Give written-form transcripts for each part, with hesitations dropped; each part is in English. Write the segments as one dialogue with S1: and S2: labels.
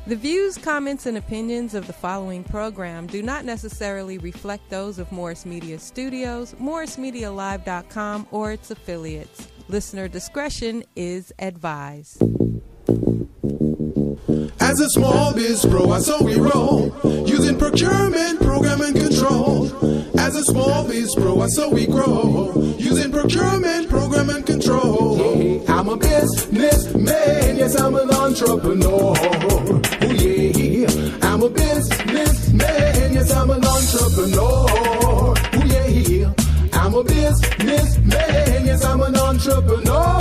S1: The views, comments, and opinions of the following program do not necessarily reflect those of Morris Media Studios, MorrisMediaLive.com, or its affiliates. Listener discretion is advised.
S2: As a small biz pro, I saw we roll, using procurement, program, and control. As a small biz pro, I saw we grow, using procurement, program, and control. I'm a businessman, yes, I'm an entrepreneur. Oh yeah, I'm a businessman, yes, I'm an entrepreneur. Oh yeah, I'm a businessman, yes, I'm an entrepreneur.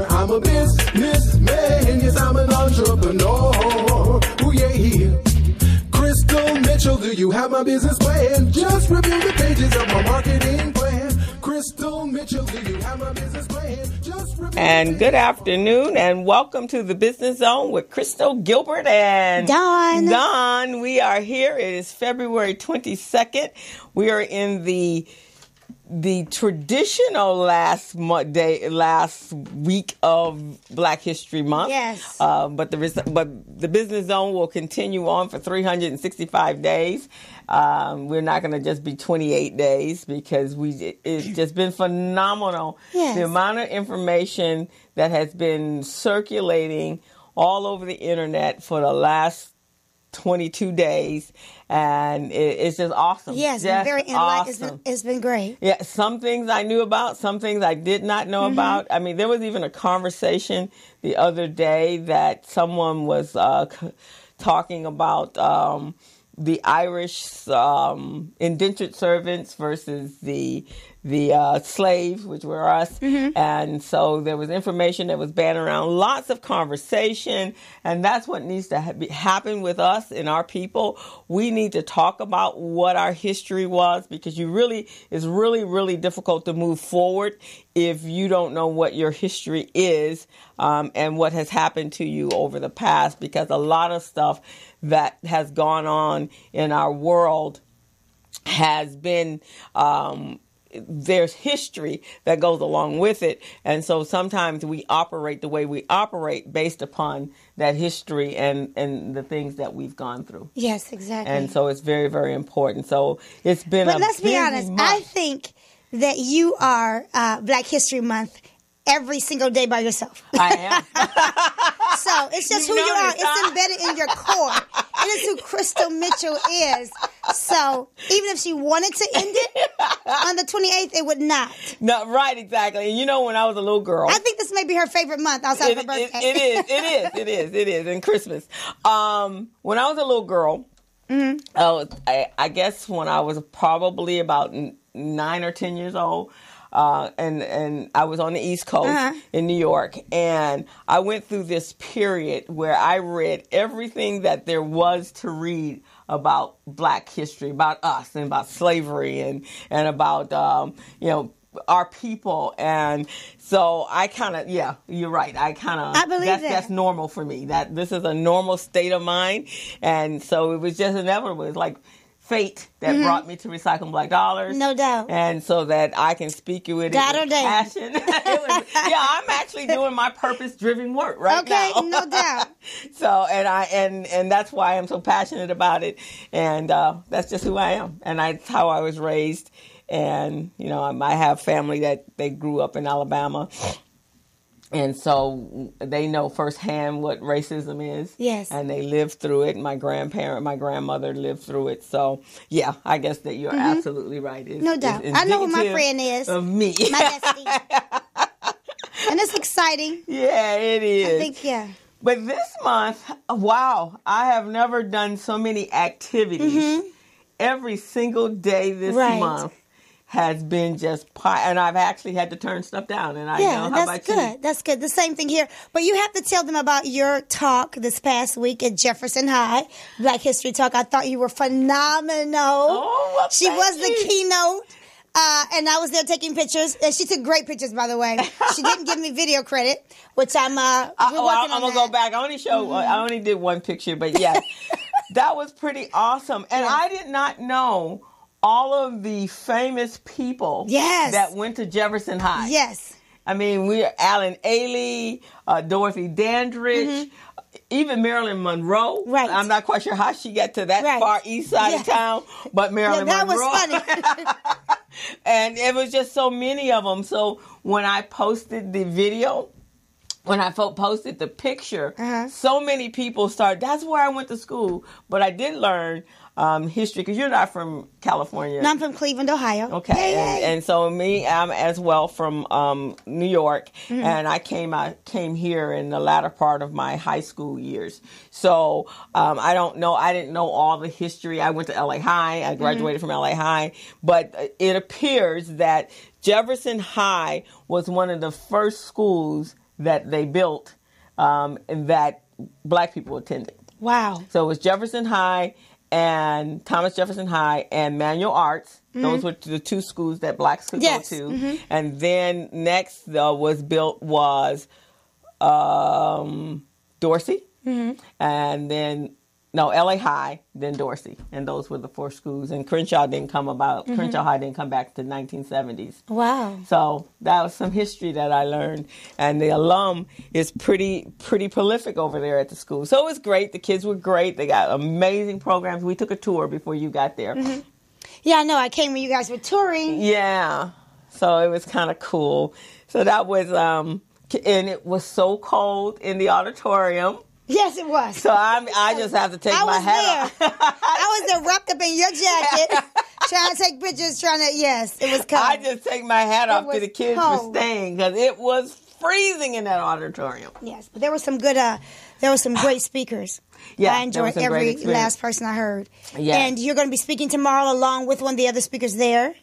S2: I'm a businessman, yes, I'm an entrepreneur. Oh yeah. Crystal Mitchell, do you have my business plan? Just review the pages of my marketing plan. Crystal Mitchell, do you have my business plan? Just review.
S3: And good afternoon, and welcome to the Business Zone with Crystal, Gilbert, and Don. We are here. It is February 22nd. We are in the traditional last week of Black History Month.
S4: Yes.
S3: But the Business Zone will continue on for 365 days. We're not going to just be 28 days because it's just been phenomenal.
S4: Yes.
S3: The amount of information that has been circulating all over the internet for the last 22 days, and it's just awesome.
S4: Yes,
S3: just
S4: very
S3: awesome.
S4: It's been great.
S3: Yeah, some things I knew about, some things I did not know about. I mean, there was even a conversation the other day that someone was talking about the Irish indentured servants versus the slaves, which were us. And so there was information that was bandied around, lots of conversation, and that's what needs to happen with us and our people. We need to talk about what our history was, because it's really difficult to move forward if you don't know what your history is and what has happened to you over the past, because a lot of stuff that has gone on in our world has been there's history that goes along with it. And so sometimes we operate the way we operate based upon that history and the things that we've gone through.
S4: Yes, exactly.
S3: And so it's very, very important. So it's been
S4: But let's be honest,
S3: month.
S4: I think that you are Black History Month every single day by yourself.
S3: I am.
S4: So it's just who you are. It's embedded in your core. It is who Crystal Mitchell is. So even if she wanted to end it on the 28th, it would not.
S3: No, right, exactly. And you know, when I was a little girl,
S4: I think this may be her favorite month outside of her birthday.
S3: It is, and Christmas. When I was a little girl, I guess when I was probably about 9 or 10 years old, and I was on the East Coast in New York, and I went through this period where I read everything that there was to read about Black history, about us, and about slavery, and about our people. And so I kind of, you're right. I believe that's normal for me. That this is a normal state of mind, and so it was just inevitable. It's like fate that brought me to Recycling Black Dollars.
S4: No doubt.
S3: And so that I can speak with it with passion. I'm actually doing my purpose-driven work right now.
S4: Okay, no doubt.
S3: So, and that's why I'm so passionate about it. And that's just who I am. And that's how I was raised. And, I have family that they grew up in Alabama. And so they know firsthand what racism is.
S4: Yes.
S3: And they lived through it. My grandmother lived through it. So, I guess that you're absolutely right.
S4: No doubt. I know who my friend is.
S3: Of me.
S4: My bestie. And it's exciting.
S3: Yeah, it is.
S4: I think,
S3: But this month, wow, I have never done so many activities every single day this month. Has been and I've actually had to turn stuff down. And how about you?
S4: That's good. The same thing here. But you have to tell them about your talk this past week at Jefferson High, Black History Talk. I thought you were phenomenal.
S3: Oh, well,
S4: she was the keynote. And I was there taking pictures. And she took great pictures, by the way. She didn't give me video credit, which I'm working on.
S3: I'm gonna go back. I only did one picture, but that was pretty awesome. And I did not know all of the famous people that went to Jefferson High.
S4: Yes.
S3: I mean, we're Alan Ailey, Dorothy Dandridge, even Marilyn Monroe.
S4: Right.
S3: I'm not quite sure how she got to that far east side of town, but Marilyn Monroe.
S4: That was funny.
S3: And it was just so many of them. So when I posted the video, when I posted the picture, so many people started, that's where I went to school. But I did learn history, because you're not from California.
S4: No, I'm from Cleveland, Ohio.
S3: Okay, and so I'm as well from New York, and I came here in the latter part of my high school years. So I didn't know all the history. I went to LA High. I graduated from LA High, but it appears that Jefferson High was one of the first schools that they built that black people attended.
S4: Wow.
S3: So it was Jefferson High and Thomas Jefferson High and Manual Arts. Those were the two schools that blacks could go to. And then next was built Dorsey. And then, LA High, then Dorsey. And those were the four schools. And Crenshaw High didn't come back to the 1970s.
S4: Wow.
S3: So that was some history that I learned. And the alum is pretty prolific over there at the school. So it was great. The kids were great. They got amazing programs. We took a tour before you got there.
S4: Yeah, I know. I came when you guys were touring.
S3: Yeah. So it was kind of cool. So that was, and it was so cold in the auditorium.
S4: Yes, it was.
S3: So I just have to take my hat off.
S4: I was there wrapped up in your jacket, trying to take pictures, yes, it was cold.
S3: I just take my hat off to the kids for staying, because it was freezing in that auditorium.
S4: Yes, but there were some great speakers.
S3: Yeah,
S4: I enjoyed every last person I heard.
S3: Yeah.
S4: And you're going to be speaking tomorrow along with one of the other speakers there.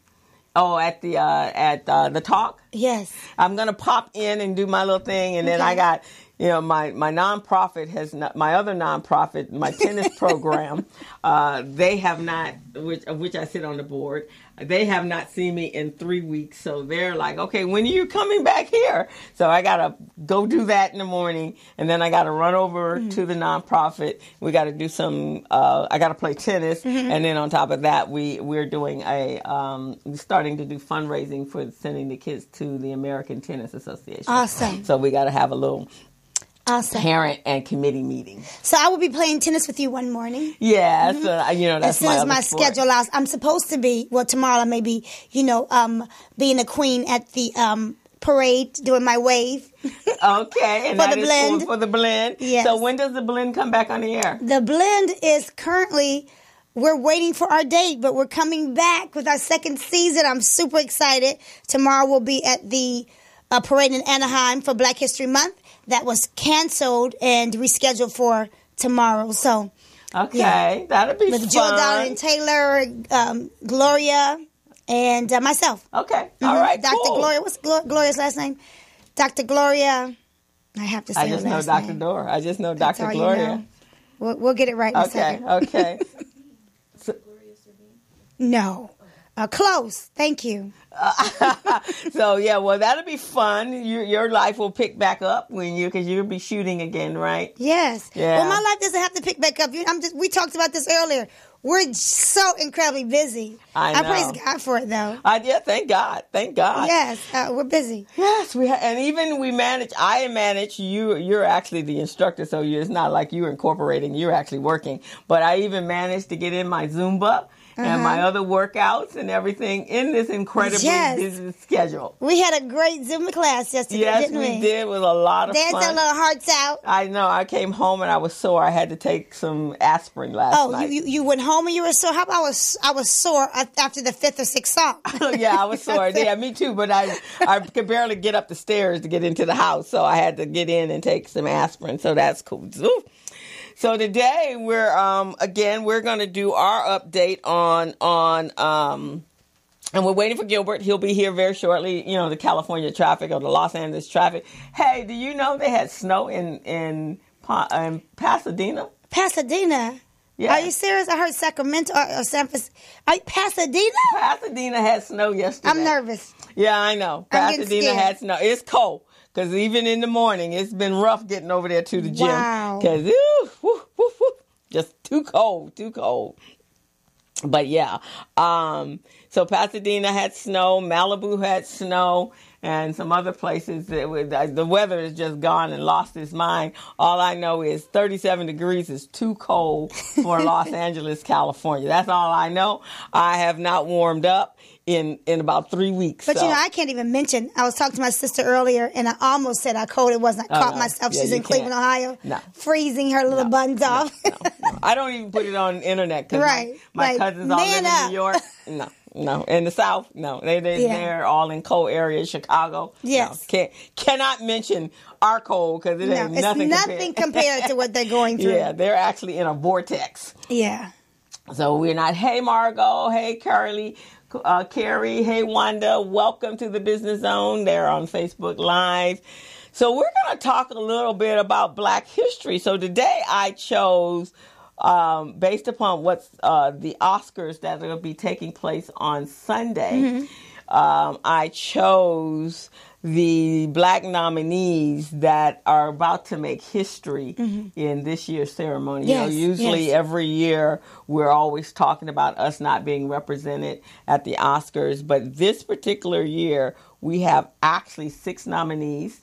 S3: Oh, at the talk?
S4: Yes.
S3: I'm going to pop in and do my little thing, and then I got, my nonprofit my other nonprofit, my tennis program, they have not, which I sit on the board, they have not seen me in 3 weeks. So they're like, okay, when are you coming back here? So I got to go do that in the morning, and then I got to run over to the nonprofit. We got to do some, I got to play tennis. And then on top of that, we're doing starting to do fundraising for sending the kids to the American Tennis Association.
S4: Awesome.
S3: So we got to have a little parent and committee meeting.
S4: So I will be playing tennis with you one morning.
S3: Yeah, so, that's
S4: as soon as my schedule allows. I'm supposed to be, tomorrow I may be, being a queen at the parade, doing my wave.
S3: Okay, and
S4: for the blend.
S3: For the blend.
S4: Yes.
S3: So when does the blend come back on the air?
S4: The blend is currently, we're waiting for our date, but we're coming back with our second season. I'm super excited. Tomorrow we'll be at the parade in Anaheim for Black History Month. That was canceled and rescheduled for tomorrow. So,
S3: that'll be fun.
S4: With Jill Dowling Taylor, Gloria, and myself.
S3: Okay, all right,
S4: Dr.
S3: cool.
S4: Gloria, what's Gloria's last name? Dr. Gloria, I have to say
S3: I just
S4: her
S3: know
S4: last
S3: Dr.
S4: name.
S3: Dora. I just know
S4: That's
S3: Dr.
S4: all
S3: Gloria.
S4: You know. We'll get it right in a second.
S3: Okay.
S4: No. Close. Thank you.
S3: So that'll be fun. Your life will pick back up because you'll be shooting again, right?
S4: Yes.
S3: Yeah.
S4: Well, my life doesn't have to pick back up. We talked about this earlier. We're so incredibly busy.
S3: I know.
S4: I praise God for it, though.
S3: Thank God. Thank God.
S4: Yes, we're busy.
S3: Yes, and even we manage. I manage. You're actually the instructor, so it's not like you're incorporating. You're actually working. But I even managed to get in my Zumba and my other workouts and everything in this incredibly busy schedule.
S4: We had a great Zumba class yesterday, didn't we?
S3: Yes, we did. It was a lot of fun.
S4: Danced our little hearts out.
S3: I know. I came home and I was sore. I had to take some aspirin last night.
S4: You went home and you were sore? How about I was sore after the 5th or 6th song?
S3: Yeah, I was sore. Yeah, me too. But I could barely get up the stairs to get into the house, so I had to get in and take some aspirin. So that's cool. So today we're going to do our update on and we're waiting for Gilbert. He'll be here very shortly. The California traffic or the Los Angeles traffic. Hey, do you know they had snow in Pasadena?
S4: Pasadena?
S3: Yeah.
S4: Are you serious? I heard Sacramento or San Francisco. Pasadena?
S3: Pasadena had snow yesterday.
S4: I'm nervous.
S3: Yeah, I know. Pasadena had snow. It's cold. Because even in the morning, it's been rough getting over there to the gym.
S4: Wow.
S3: Because, just too cold. But yeah. So Pasadena had snow, Malibu had snow, and some other places. The weather has just gone and lost its mind. All I know is 37 degrees is too cold for Los Angeles, California. That's all I know. I have not warmed up in about 3 weeks.
S4: But, I can't even mention, I was talking to my sister earlier, and I almost said how cold it was. And I caught myself.
S3: Yeah,
S4: she's in Cleveland, Ohio, freezing her little buns off.
S3: No. I don't even put it on the internet because my cousins all live in New York. No. In the South, no. They're all in cold areas, Chicago.
S4: Yes.
S3: No. Cannot mention our cold because it ain't nothing
S4: compared to what they're going through.
S3: Yeah, they're actually in a vortex.
S4: Yeah.
S3: So we're not, hey, Margot, hey, Carrie, hey, Wanda, welcome to the Business Zone. They're on Facebook Live. So we're going to talk a little bit about Black history. So today I chose, based upon what's the Oscars that are going to be taking place on Sunday, I chose the Black nominees that are about to make history in this year's ceremony.
S4: Yes,
S3: usually every year we're always talking about us not being represented at the Oscars, but this particular year we have actually 6 nominees,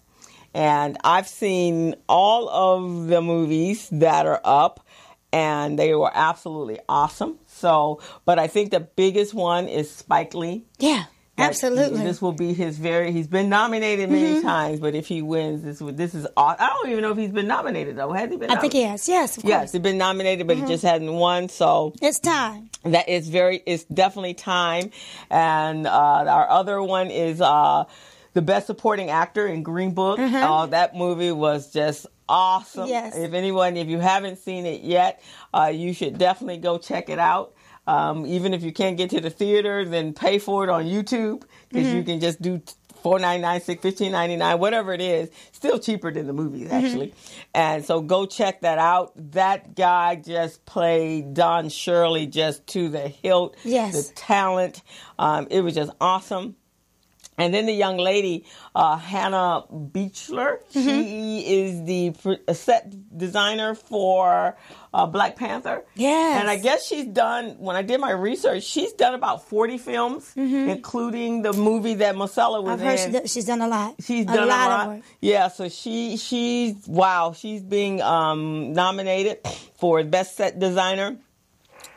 S3: and I've seen all of the movies that are up, and they were absolutely awesome. So, but I think the biggest one is Spike Lee.
S4: Yeah. Absolutely.
S3: This will be he's been nominated many times, but if he wins, this is awesome. I don't even know if he's been nominated, though. Has he been nominated?
S4: I think he has, yes, of course.
S3: Yes, he's been nominated, but he just hasn't won, so.
S4: It's time.
S3: It's definitely time. And our other one is the Best Supporting Actor in Green Book. That movie was just awesome.
S4: Yes.
S3: If you haven't seen it yet, you should definitely go check it out. Even if you can't get to the theater, then pay for it on YouTube, because you can just do $4.99, $15.99, whatever it is. Still cheaper than the movies, actually. And so go check that out. That guy just played Don Shirley just to the hilt.
S4: Yes.
S3: The talent. It was just awesome. And then the young lady, Hannah Beachler, she is the set designer for Black Panther.
S4: Yes.
S3: And I guess she's done, when I did my research, she's done about 40 films, including the movie that Marcella was in.
S4: I've heard she's done a lot.
S3: She's done a lot.
S4: Of work.
S3: Yeah, so she's being nominated for Best Set Designer.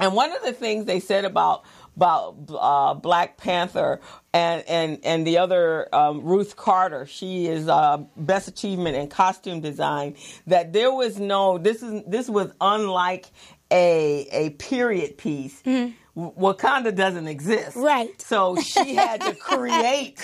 S3: And one of the things they said about Black Panther and the other Ruth Carter, she is Best Achievement in Costume Design, that there was this was unlike a period piece. Wakanda doesn't exist.
S4: Right.
S3: So she had to create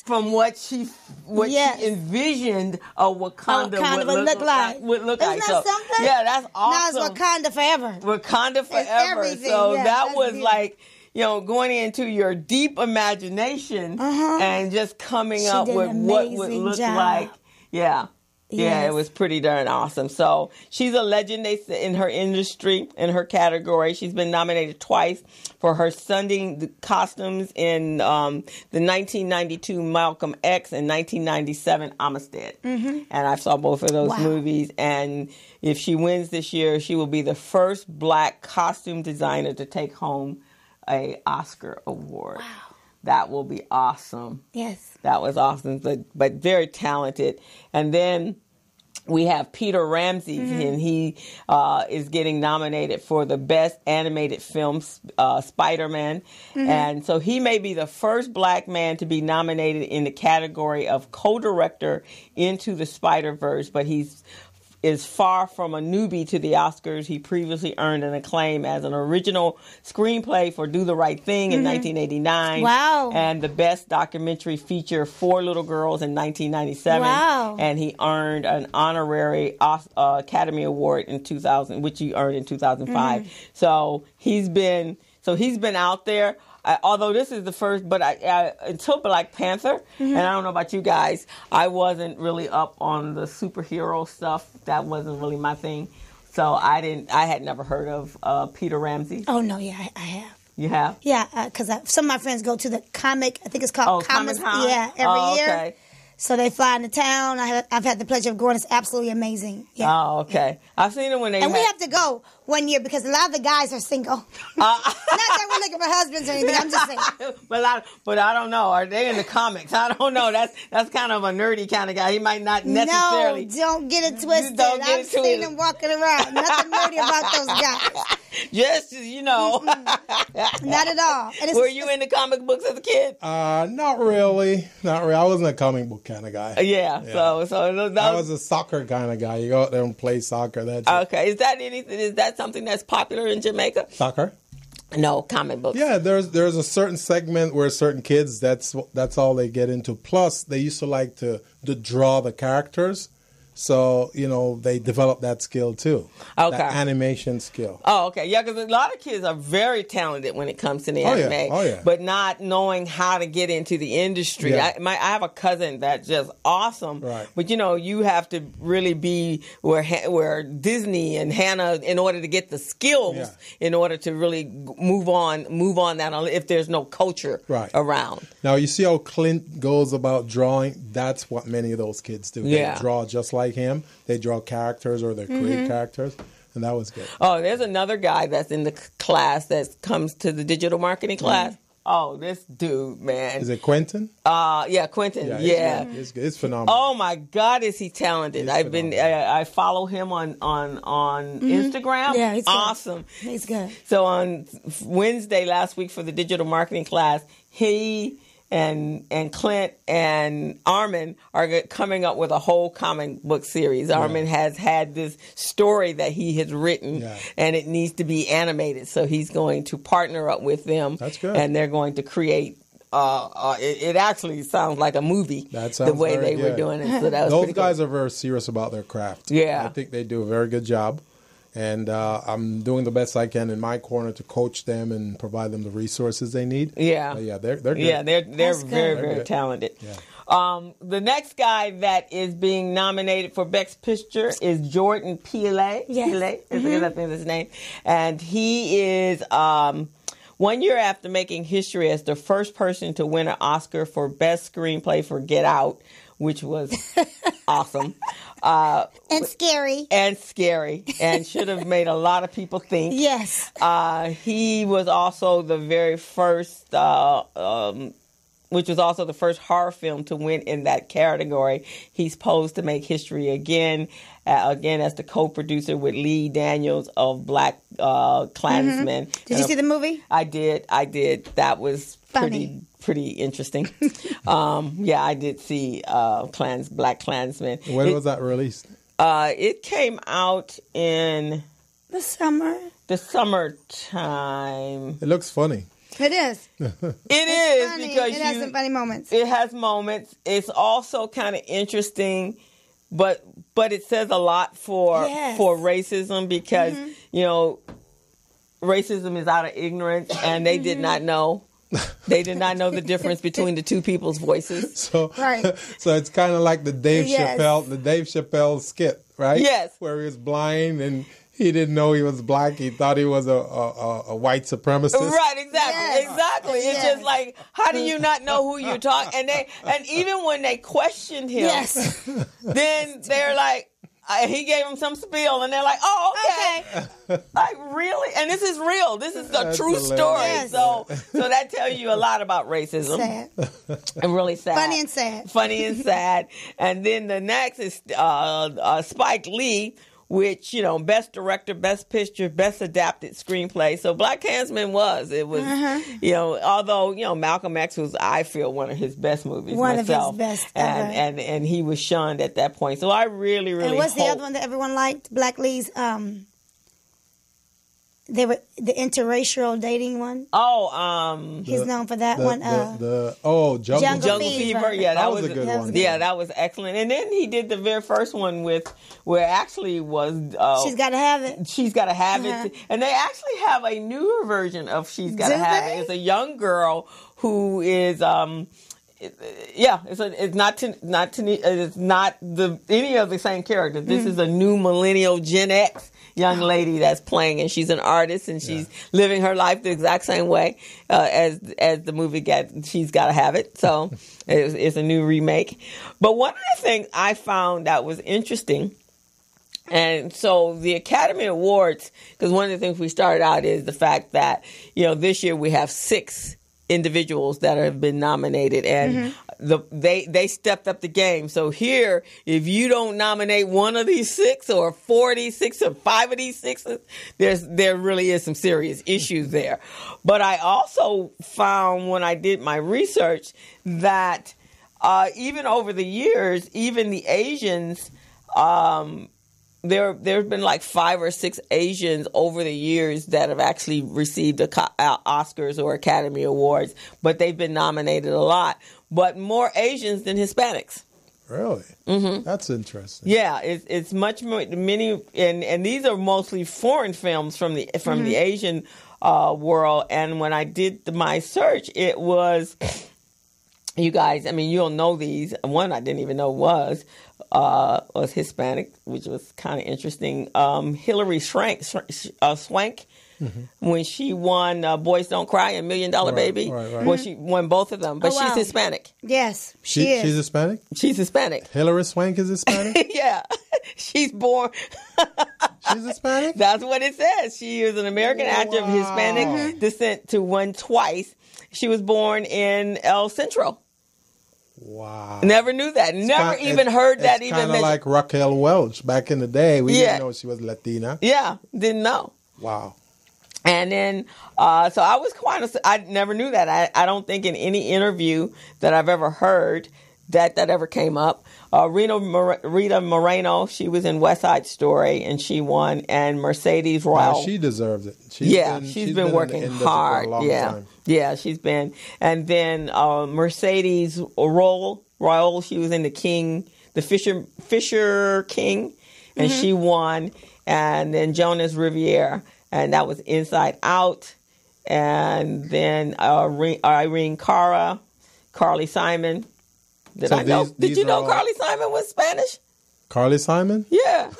S3: from what she envisioned a Wakanda would look like.
S4: Isn't that something?
S3: Yeah, that's awesome.
S4: Now it's Wakanda forever.
S3: Wakanda forever.
S4: Everything.
S3: So
S4: yeah,
S3: that was
S4: beautiful.
S3: like, going into your deep imagination and just coming up with what would look like. Yeah. Yeah, it was pretty darn awesome. So she's a legend in her industry, in her category. She's been nominated twice for her stunning costumes in the 1992 Malcolm X and 1997 Amistad. And I saw both of those movies. And if she wins this year, she will be the first Black costume designer to take home an Oscar award. Wow. That will be awesome.
S4: Yes.
S3: That was awesome, but very talented. And then we have Peter Ramsey, and he is getting nominated for the Best Animated Film, Spider-Man. And so he may be the first Black man to be nominated in the category of co-director Into the Spider-Verse, but he's is far from a newbie to the Oscars. He previously earned an acclaim as an original screenplay for Do the Right Thing in 1989.
S4: Wow.
S3: And the Best Documentary Feature, Four Little Girls in 1997.
S4: Wow.
S3: And he earned an honorary Academy Award in 2000, which he earned in 2005. So he's been out there. Although this is the first, but until Black Panther, and I don't know about you guys, I wasn't really up on the superhero stuff. That wasn't really my thing. So I had never heard of Peter Ramsey.
S4: Oh, no, yeah, I have.
S3: You have?
S4: Yeah, because some of my friends go to the comic, I think it's called
S3: Comic-Con?
S4: every year.
S3: Okay.
S4: So they fly into town. I've had the pleasure of going. It's absolutely amazing. Yeah.
S3: Oh, okay. I've seen them when they.
S4: And we have to go one year because a lot of the guys are single. Not that we're looking for husbands or anything. I'm just saying.
S3: But I don't know. Are they in the comics? I don't know. That's kind of a nerdy kind of guy. He might not necessarily.
S4: No, don't get it twisted.
S3: I've
S4: seen them walking around. Nothing nerdy about those guys.
S3: Just, you know.
S4: Not at all.
S3: Were you into comic books as a kid?
S5: Not really. Not really. I wasn't a comic book kind of guy.
S3: Yeah. So
S5: I was a soccer kind of guy. You go out there and play soccer. That's
S3: okay. Is that something that's popular in Jamaica?
S5: Soccer?
S3: No, comic books.
S5: Yeah, there's a certain segment where certain kids that's all they get into. Plus, they used to like to draw the characters. So, they develop that skill too.
S3: Okay.
S5: That animation skill.
S3: Oh, okay. Yeah, because a lot of kids are very talented when it comes to the anime.
S5: Oh, yeah.
S3: But not knowing how to get into the industry.
S5: Yeah.
S3: I have a cousin that's just awesome.
S5: Right.
S3: But, you have to really be where Disney and Hannah in order to get the skills in order to really move on that if there's no culture around.
S5: Now, you see how Clint goes about drawing? That's what many of those kids do.
S3: Yeah.
S5: They draw just like him. They draw characters or they create characters, and that was good.
S3: Oh, there's another guy that's in the class that comes to the digital marketing class. Oh, this dude, man.
S5: Is it Quentin?
S3: Yeah, Quentin. Yeah.
S5: It's phenomenal.
S3: Oh my God, is he talented? I follow him on Instagram.
S4: Yeah, he's
S3: awesome.
S4: Good. He's good.
S3: So on Wednesday last week for the digital marketing class, he and Clint and Armin are coming up with a whole comic book series. Armin has had this story that he has written, and it needs to be animated. So he's going to partner up with them.
S5: That's good.
S3: And they're going to create. It actually sounds like a movie.
S5: That sounds
S3: the way
S5: very
S3: they were
S5: good.
S3: doing it. So that was
S5: those guys are very serious about their craft.
S3: Yeah,
S5: I think they do a very good job. And I'm doing the best I can in my corner to coach them and provide them the resources they need. Yeah, but yeah, they're good.
S3: Yeah, they're very talented.
S5: Yeah.
S3: The next guy that is being nominated for Best Picture is Jordan Peele.
S4: Yes.
S3: Peele, I think is his name, and he is 1 year after making history as the first person to win an Oscar for Best Screenplay for Get Out, which was awesome.
S4: And scary.
S3: And should have made a lot of people think.
S4: Yes.
S3: He was also the very first, which was also the first horror film to win in that category. He's posed to make history again as the co-producer with Lee Daniels of Black Klansman.
S4: Did you see the movie?
S3: I did. That was
S4: funny.
S3: Pretty interesting. I did see Black Klansman.
S5: When was that released?
S3: It came out in
S4: the summer.
S3: The summertime.
S5: It looks funny.
S4: It is.
S3: It is
S4: funny.
S3: because
S4: it has some funny moments.
S3: It has moments. It's also kind of interesting, but it says a lot for racism because racism is out of ignorance, and they did not know. They did not know the difference between the two people's voices.
S5: So it's kind of like the Dave Chappelle skit, right?
S3: Yes.
S5: Where he was blind and he didn't know he was black. He thought he was a white supremacist.
S3: Right, exactly. It's just like, how do you not know who you're talking? And even when they questioned him, then they're like, he gave them some spiel, and they're like, "Oh, okay." Like, really? And this is real. This is a true story. Yes. So that tells you a lot about racism.
S4: Sad.
S3: And really sad.
S4: Funny and sad.
S3: And then the next is Spike Lee, which, Best Director, Best Picture, Best Adapted Screenplay. So Black Klansman was, although, Malcolm X was, I feel, one of his best movies myself.
S4: Of his best ever.
S3: And he was shunned at that point. So I really, really
S4: And what's the other one that everyone liked? Black Lee's, they were the interracial dating one. He's known for that one.
S5: Jungle
S3: Fever. Yeah, that was a good one. Yeah, that was excellent. And then he did the very first one where actually was
S4: She's Gotta Have It.
S3: She's Gotta Have It, and they actually have a newer version of She's Gotta Have It. It's a young girl who is it's not any of the same characters. This is a new millennial Gen X young lady that's playing, and she's an artist, and she's living her life the exact same way as the movie She's Gotta Have It. So it's a new remake. But one of the things I found that was interesting, and so the Academy Awards, because one of the things we started out is the fact that, this year we have 6 individuals that have been nominated, and they stepped up the game. So here, if you don't nominate one of these 6 or 4 of these 6 or 5 of these 6, there really is some serious issues there. But I also found when I did my research that even over the years, even the Asians, there's been like 5 or 6 Asians over the years that have actually received Oscars or Academy Awards, but they've been nominated a lot. But more Asians than Hispanics.
S5: Really? Mm-hmm. That's interesting.
S3: Yeah, it's much more many, and these are mostly foreign films from the Asian world. And when I did my search, it was, you guys, I mean, you'll know these. One I didn't even know was Hispanic, which was kind of interesting. Hillary Swank, when she won Boys Don't Cry and $1 Million Baby. Right. Well, she won both of them, but she's Hispanic.
S4: Yes, she is.
S5: She's Hispanic?
S3: She's Hispanic.
S5: Hillary Swank is Hispanic?
S3: Yeah. She's born.
S5: She's Hispanic?
S3: That's what it says. She is an American actor of Hispanic descent to win twice. She was born in El Centro.
S5: Wow.
S3: Never knew that. Never even heard that even mentioned.
S5: Kind of like Raquel Welch back in the day. We didn't know she was Latina.
S3: Yeah, didn't know.
S5: Wow.
S3: And then, so I was I never knew that. I don't think in any interview that I've ever heard that ever came up. Rita Moreno, she was in West Side Story, and she won. And Mercedes Royal.
S5: She deserves it.
S3: She's been working hard.
S5: For a long time.
S3: Yeah, she's been. And then Mercedes Royal, she was in the Fisher King, and she won. And then Jonas Riviere, and that was Inside Out. And then Irene Cara, Carly Simon. Did you know Carly Simon was Spanish?
S5: Carly Simon?
S3: Yeah.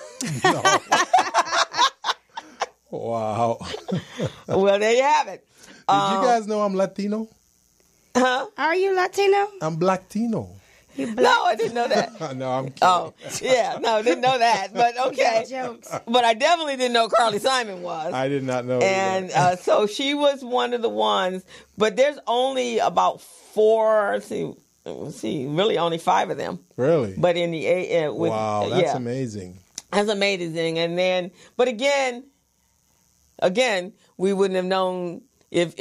S5: No. Wow.
S3: Well, there you have it.
S5: Did you guys know I'm Latino?
S4: Huh? Are you Latino?
S5: I'm Blacktino.
S3: No, I didn't know that.
S5: No, I'm kidding.
S3: Oh, yeah. No, didn't know that. But okay.
S4: Jokes.
S3: But I definitely didn't know Carly Simon was.
S5: I did not know.
S3: And so she was one of the ones. But there's only about 4, really only 5 of them.
S5: Really?
S3: But in the
S5: wow, that's amazing.
S3: That's amazing. And then, but again, we wouldn't have known if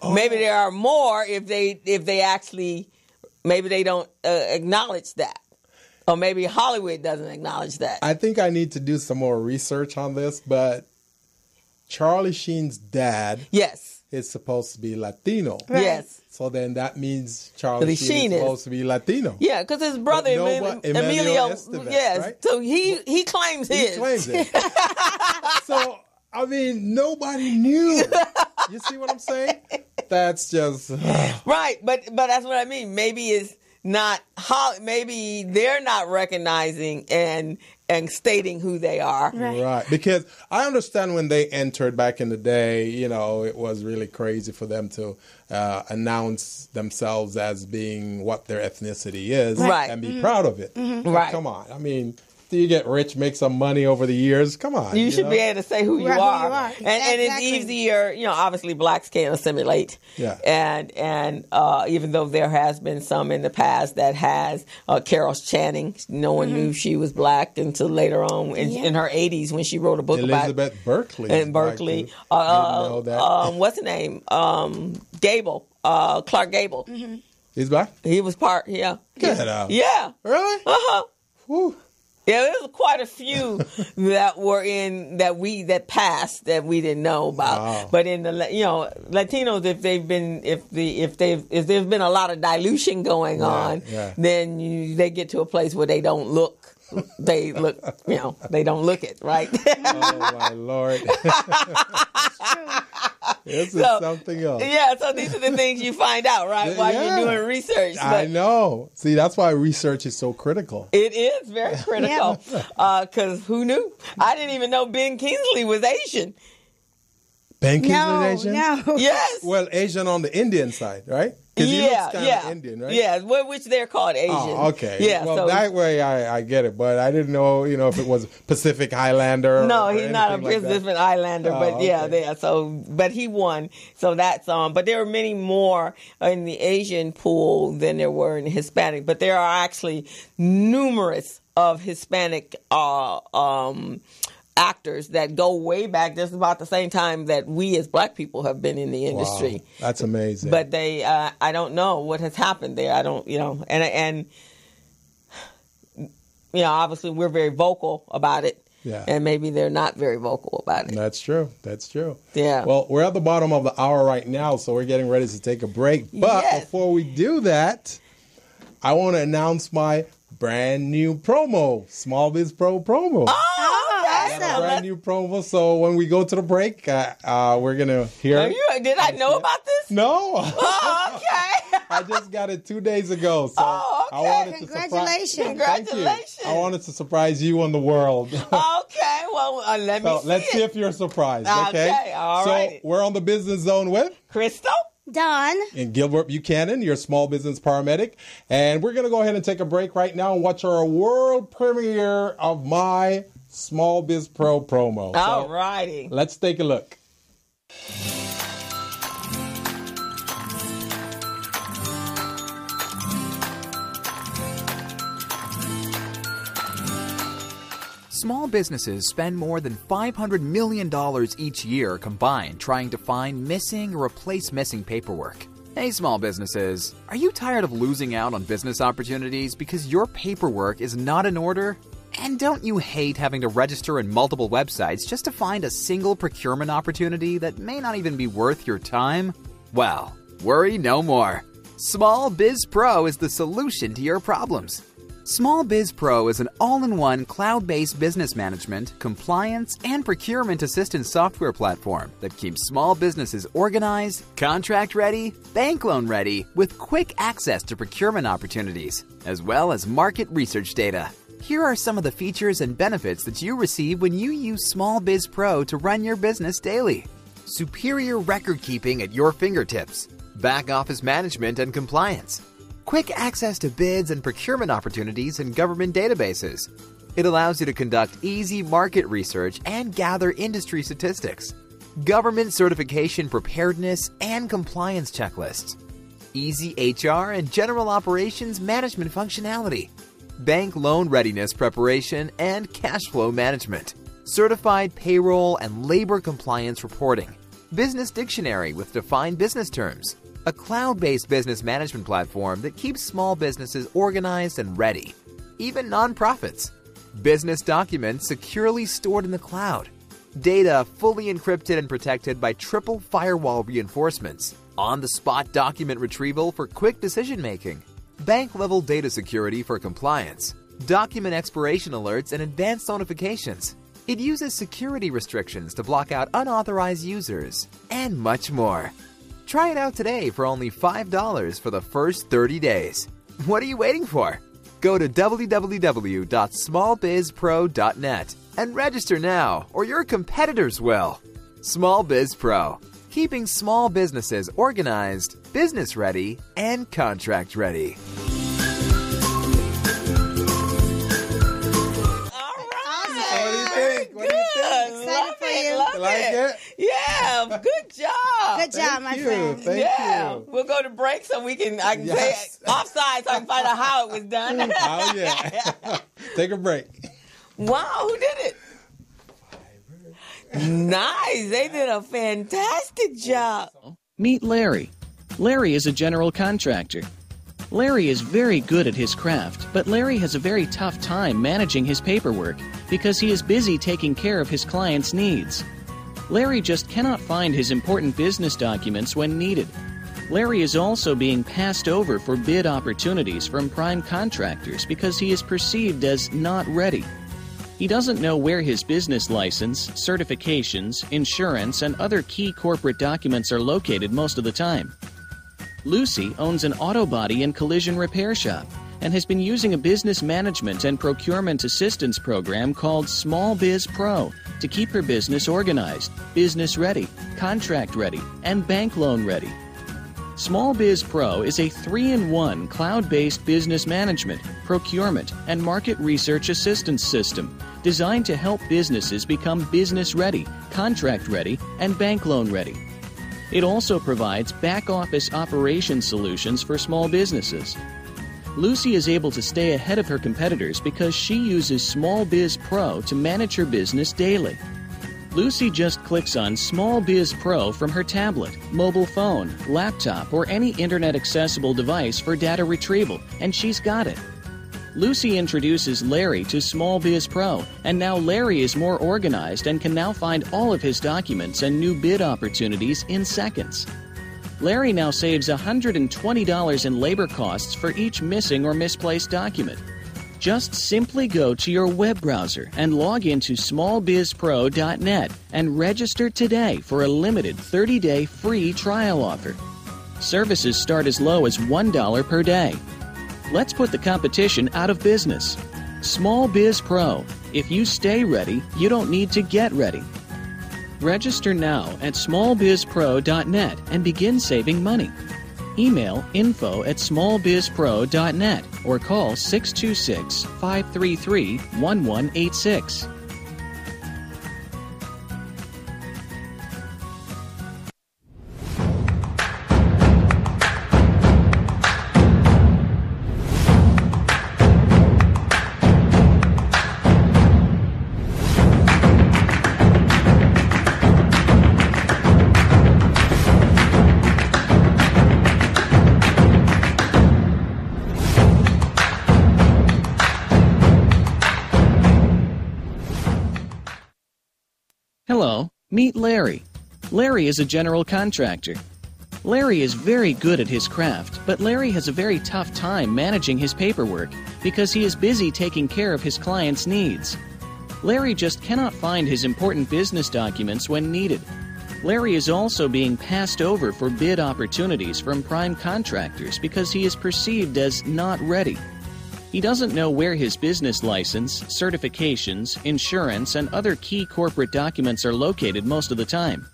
S3: maybe there are more if they actually maybe they don't acknowledge that, or maybe Hollywood doesn't acknowledge that.
S5: I think I need to do some more research on this, but Charlie Sheen's dad, is supposed to be Latino.
S3: Right. Yes.
S5: So then that means Charlie Sheen is supposed to be Latino.
S3: Yeah, because his brother Emilio,
S5: Estevez, right?
S3: So he claims his.
S5: He claims it. So I mean, nobody knew. You see what I'm saying? That's just
S3: right. But that's what I mean. Maybe it's not. Maybe they're not recognizing and stating who they are.
S5: Right. Because I understand when they entered back in the day, it was really crazy for them to announce themselves as being what their ethnicity is and be proud of it.
S3: Mm-hmm. Right.
S5: Come on. I mean, you get rich, make some money over the years. Come on.
S3: You should be able to say who you are. And it's easier, obviously blacks can't assimilate.
S5: Yeah.
S3: And even though there has been some in the past that has, Carol Channing, no one knew she was black until later on in her 80s when she wrote a book about
S5: Elizabeth Berkley.
S3: And Berkeley. Didn't know that. What's the name? Gable. Clark Gable.
S4: Mm-hmm.
S5: He's black?
S3: He was part, yeah.
S5: Get out.
S3: Yeah.
S5: Really?
S3: Uh-huh.
S5: Whew.
S3: Yeah, there's quite a few that were that passed that we didn't know about.
S5: Wow.
S3: But in the Latinos, if there's been a lot of dilution going on, then they get to a place where they don't look they look, they don't look it, right?
S5: Oh, my Lord. This is something else.
S3: Yeah, so these are the things you find out, right, while you're doing research.
S5: I know. See, that's why research is so critical.
S3: It is very critical, because who knew? I didn't even know Ben Kingsley was Asian.
S5: Ben Kingsley Asian?
S4: No.
S3: Yes.
S5: Well, Asian on the Indian side, right? Because he looks kind of Indian, right?
S3: Yeah, which they're called Asian.
S5: Oh, okay.
S3: Yeah,
S5: well,
S3: so
S5: that way I get it, but I didn't know, if it was Pacific Islander.
S3: No,
S5: or
S3: he's not a Pacific Islander, but
S5: okay.
S3: but he won. So that's but there are many more in the Asian pool than there were in the Hispanic, but there are actually numerous of Hispanic actors that go way back, just about the same time that we as black people have been in the industry.
S5: Wow, that's amazing.
S3: But they, I don't know what has happened there. I don't, and obviously we're very vocal about it.
S5: Yeah.
S3: And maybe they're not very vocal about it.
S5: That's true. That's true.
S3: Yeah.
S5: Well, we're at the bottom of the hour right now, so we're getting ready to take a break. But before we do that, I want to announce my brand new promo, Small Biz Pro promo. A brand new promo. So when we go to the break, we're gonna hear.
S3: Did I know about this?
S5: No.
S3: Oh, okay.
S5: I just got it 2 days ago. So
S3: okay.
S5: I wanted
S4: Congratulations.
S5: to Congratulations. I wanted to surprise you and the world.
S3: Okay. Well,
S5: let's see if you're surprised. Okay.
S3: All right.
S5: So we're on the Business Zone with
S3: Crystal,
S4: Don,
S5: and Gilbert Buchanan, your small business paramedic. And we're going to go ahead and take a break right now and watch our world premiere of my Small Biz Pro promo.
S3: All righty.
S5: Let's take a look.
S6: Small businesses spend more than $500 million each year combined trying to find missing or replace missing paperwork. Hey, small businesses, are you tired of losing out on business opportunities because your paperwork is not in order? And don't you hate having to register in multiple websites just to find a single procurement opportunity that may not even be worth your time? Well, worry no more. Small Biz Pro is the solution to your problems. Small Biz Pro is an all-in-one cloud-based business management, compliance, and procurement assistance software platform that keeps small businesses organized, contract-ready, bank loan-ready, with quick access to procurement opportunities, as well as market research data. Here are some of the features and benefits that you receive when you use Small Biz Pro to run your business daily. Superior record keeping at your fingertips, back office management and compliance, quick access to bids and procurement opportunities in government databases. It allows you to conduct easy market research and gather industry statistics, government certification preparedness and compliance checklists, easy HR and general operations management functionality, bank loan readiness preparation and cash flow management, certified payroll and labor compliance reporting, business dictionary with defined business terms, a cloud-based business management platform that keeps small businesses organized and ready, even nonprofits, business documents securely stored in the cloud, data fully encrypted and protected by triple firewall reinforcements, on-the-spot document retrieval for quick decision-making, bank-level data security for compliance, document expiration alerts and advanced notifications. It uses security restrictions to block out unauthorized users, and much more. Try it out today for only $5 for the first 30 days. What are you waiting for? Go to www.smallbizpro.net and register now, or your competitors will. Small Biz Pro, keeping small businesses organized, business ready, and contract ready.
S3: Yeah, good job.
S4: Good job, my friend.
S5: Thank you.
S3: We'll go to break so I can say offside so I can find out how it was done.
S5: Oh, yeah. Take a break.
S3: Wow, who did it? Nice. They did a fantastic job.
S7: Meet Larry. Larry is a general contractor. Larry is very good at his craft, but Larry has a very tough time managing his paperwork because he is busy taking care of his clients' needs. Larry just cannot find his important business documents when needed. Larry is also being passed over for bid opportunities from prime contractors because he is perceived as not ready. He doesn't know where his business license, certifications, insurance, and other key corporate documents are located most of the time. Lucy owns an auto body and collision repair shop and has been using a business management and procurement assistance program called Small Biz Pro to keep her business organized, business ready, contract ready, and bank loan ready. Small Biz Pro is a 3-in-1 cloud-based business management, procurement, and market research assistance system designed to help businesses become business ready, contract ready, and bank loan ready. It also provides back-office operation solutions for small businesses. Lucy is able to stay ahead of her competitors because she uses Small Biz Pro to manage her business daily. Lucy just clicks on Small Biz Pro from her tablet, mobile phone, laptop, or any internet-accessible device for data retrieval, and she's got it. Lucy introduces Larry to Small Biz Pro, and now Larry is more organized and can now find all of his documents and new bid opportunities in seconds. Larry now saves $120 in labor costs for each missing or misplaced document. Just simply go to your web browser and log into smallbizpro.net and register today for a limited 30-day free trial offer. Services start as low as $1 per day. Let's put the competition out of business. Small Biz Pro. If you stay ready, you don't need to get ready. Register now at smallbizpro.net and begin saving money. Email info@smallbizpro.net or call 626-533-1186. Hello, meet Larry. Larry is a general contractor. Larry is very good at his craft, but Larry has a very tough time managing his paperwork because he is busy taking care of his clients' needs. Larry just cannot find his important business documents when needed. Larry is also being passed over for bid opportunities from prime contractors because he is perceived as not ready. He doesn't know where his business license, certifications, insurance, and other key corporate documents are located most of the time.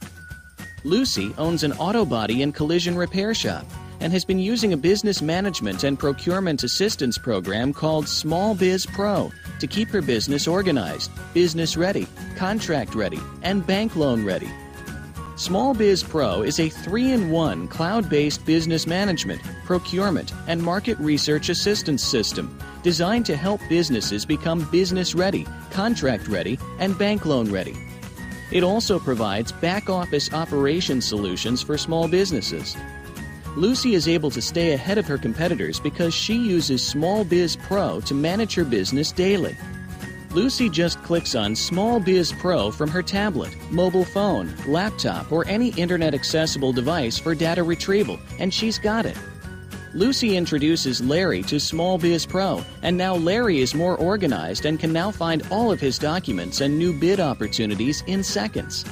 S7: Lucy owns an auto body and collision repair shop and has been using a business management and procurement assistance program called Small Biz Pro to keep her business organized, business ready, contract ready, and bank loan ready. Small Biz Pro is a 3-in-1 cloud-based business management, procurement, and market research assistance system designed to help businesses become business ready, contract ready, and bank loan ready. It also provides back-office operation solutions for small businesses. Lucy is able to stay ahead of her competitors because she uses Small Biz Pro to manage her business daily. Lucy just clicks on Small Biz Pro from her tablet, mobile phone, laptop, or any internet-accessible device for data retrieval, and she's got it. Lucy introduces Larry to Small Biz Pro, and now Larry is more organized and can now find all of his documents and new bid opportunities in seconds.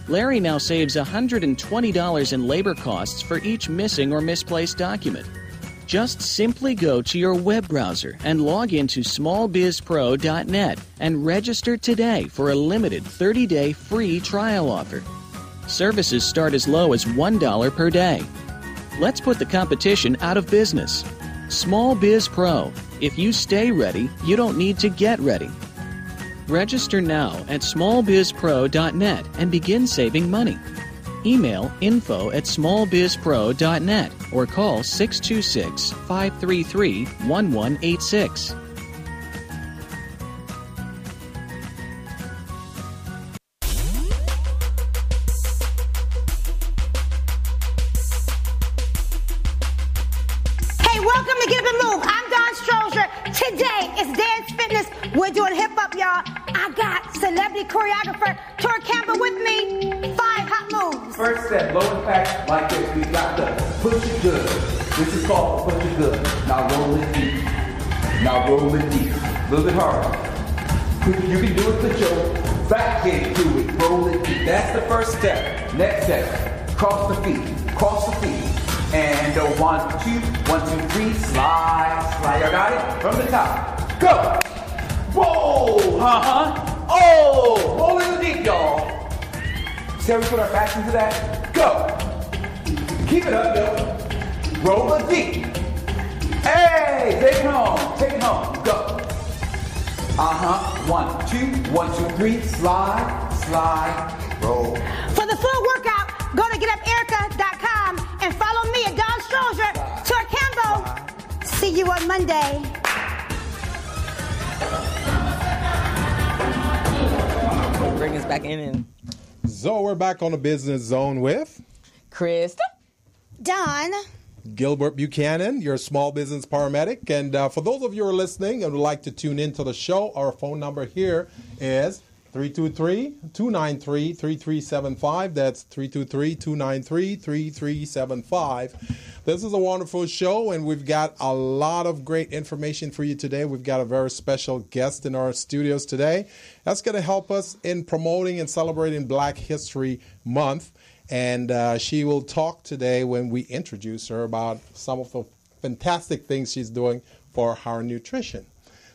S7: Larry now saves $120 in labor costs for each missing or misplaced document. Just simply go to your web browser and log into smallbizpro.net and register today for a limited 30-day free trial offer. Services start as low as $1 per day. Let's put the competition out of business. Small Biz Pro. If you stay ready, you don't need to get ready. Register now at smallbizpro.net and begin saving money. Email info@smallbizpro.net or call 626-533-1186.
S4: We're doing hip-hop, y'all. I got celebrity choreographer Tor Campbell with me. 5 hot moves.
S8: First step, low impact like this. We got the Push it good. This is called push it good. Now roll it deep. Now roll it deep. A little bit harder. You can do it. Put your back into it. Roll it deep. That's the first step. Next step. Cross the feet. Cross the feet. And 1, 2, 1, 2, 3. Slide. Slide. You got it? From the top. Go. Whoa. Oh. Roll it deep, y'all. See how we put our backs into that? Go. Keep it up, yo. Roll it deep. Hey, take it home. Take it home. Go. 1, 2, 1, 2, 3. Slide, slide, roll.
S4: For the full workout, go to getuperica.com and follow me at Don Strozier, Tor Campbell. See you on Monday.
S3: Bring us back in. And
S5: So we're back on the Business Zone with
S3: Krista.
S4: Don.
S5: Gilbert Buchanan, your small business paramedic. And for those of you who are listening and would like to tune into the show, our phone number here is 323-293-3375. That's 323-293-3375. This is a wonderful show, and we've got a lot of great information for you today. We've got a very special guest in our studios today. That's going to help us in promoting and celebrating Black History Month. And she will talk today when we introduce her about some of the fantastic things she's doing for our nutrition.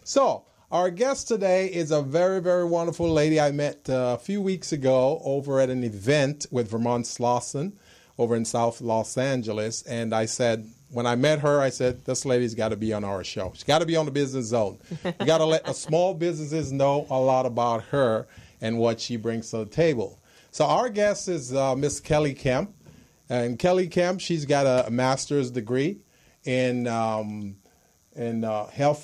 S5: So our guest today is a very, very wonderful lady I met a few weeks ago over at an event with Vermont Slauson over in South Los Angeles. And I said, when I met her, I said, this lady's got to be on our show. She's got to be on the Business Zone. You got to let the small businesses know a lot about her and what she brings to the table. So our guest is Miss Kelly Kemp. And Kelly Kemp, she's got a master's degree in health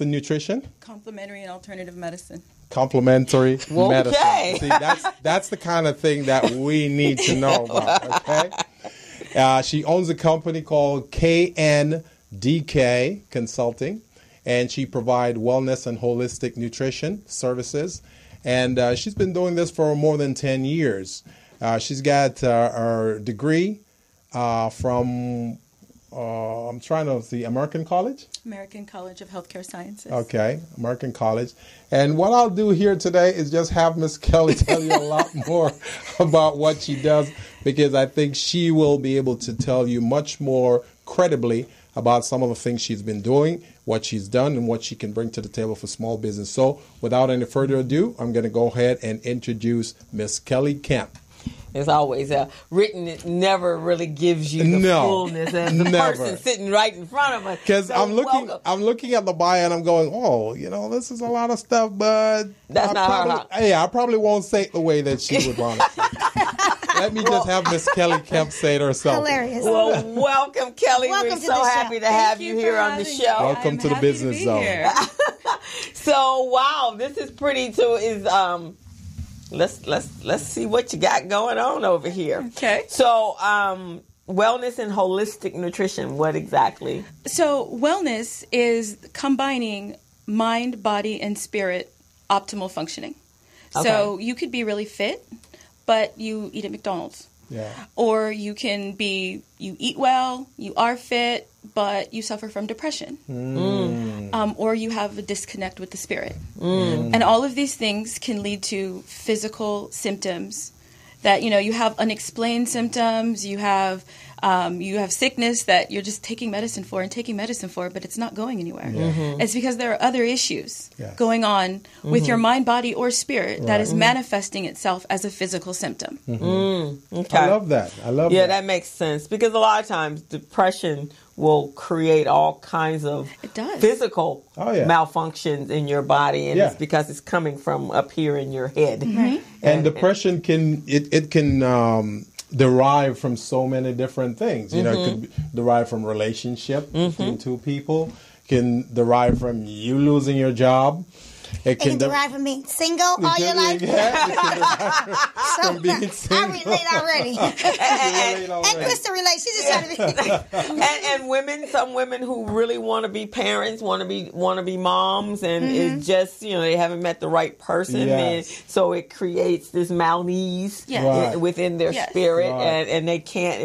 S5: and nutrition.
S9: Complementary and alternative medicine.
S5: Complementary medicine. See, that's the kind of thing that we need to know about, okay? She owns a company called KNDK Consulting, and she provides wellness and holistic nutrition services. And she's been doing this for more than 10 years. She's got her degree from, I'm trying to see, American College?
S9: American College of Healthcare Sciences.
S5: Okay, American College. And what I'll do here today is just have Miss Kelly tell you a lot more about what she does, because I think she will be able to tell you much more credibly about some of the things she's been doing, what she's done, and what she can bring to the table for small business. So without any further ado, I'm going to go ahead and introduce Miss Kelly Kemp.
S3: As always, written, it never really gives you the fullness as the person sitting right in front of us.
S5: Because I'm looking at the bio and I'm going, oh, this is a lot of stuff, but
S3: that's not her.
S5: Yeah, I probably won't say it the way that she would want it. Let me just have Miss Kelly Kemp say it herself.
S4: Hilarious.
S3: Well, welcome, Kelly.
S4: Welcome
S3: We're so happy to have you here on the show.
S5: Welcome to the Business Zone.
S3: So, wow, this is pretty. Let's see what you got going on over here.
S9: Okay.
S3: So, wellness and holistic nutrition. What exactly?
S9: So, wellness is combining mind, body, and spirit optimal functioning.
S3: Okay.
S9: So, you could be really fit, but you eat at McDonald's.
S5: Yeah.
S9: Or you eat well, you are fit, but you suffer from depression. Or you have a disconnect with the spirit. And all of these things can lead to physical symptoms that, you have unexplained symptoms, you have sickness that you're just taking medicine for, but it's not going anywhere. It's because there are other issues going on with your mind, body, or spirit that is manifesting itself as a physical symptom.
S3: Okay.
S5: I love that.
S3: Yeah, that makes sense. Because a lot of times depression will create all kinds of physical malfunctions in your body, and it's because it's coming from up here in your head.
S5: And depression can derive from so many different things. It could derive from relationship between two people, can derive from you losing your job,
S4: It can derive from being single all your life.
S5: From being single.
S4: I relate already. And Krista relates. She's just trying to be.
S3: and women, some women who really want to be parents, want to be moms, and it's just, they haven't met the right person, and so it creates this malaise within their spirit, and they can't,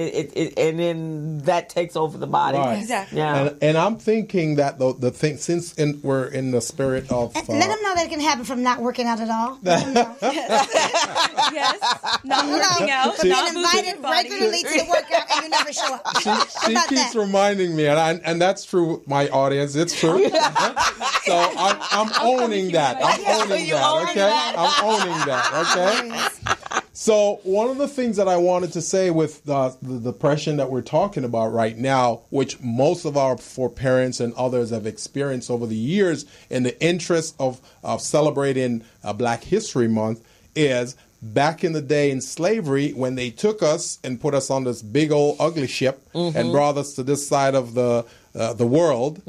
S3: and then that takes over the body.
S5: Right.
S9: Exactly.
S3: Yeah.
S5: And I'm thinking that the thing, since we're in the spirit of...
S4: let them know that it can happen from not working out at all.
S9: Yes. Not working out.
S4: Being
S9: Not
S4: invited regularly to the workout and you never show up.
S5: She keeps reminding me, and that's true, my audience. It's true. So I'm owning that. I'm owning that, okay? So one of the things that I wanted to say with the depression that we're talking about right now, which most of our parents and others have experienced over the years in the interest of celebrating Black History Month, is back in the day in slavery, when they took us and put us on this big old ugly ship and brought us to this side of the world,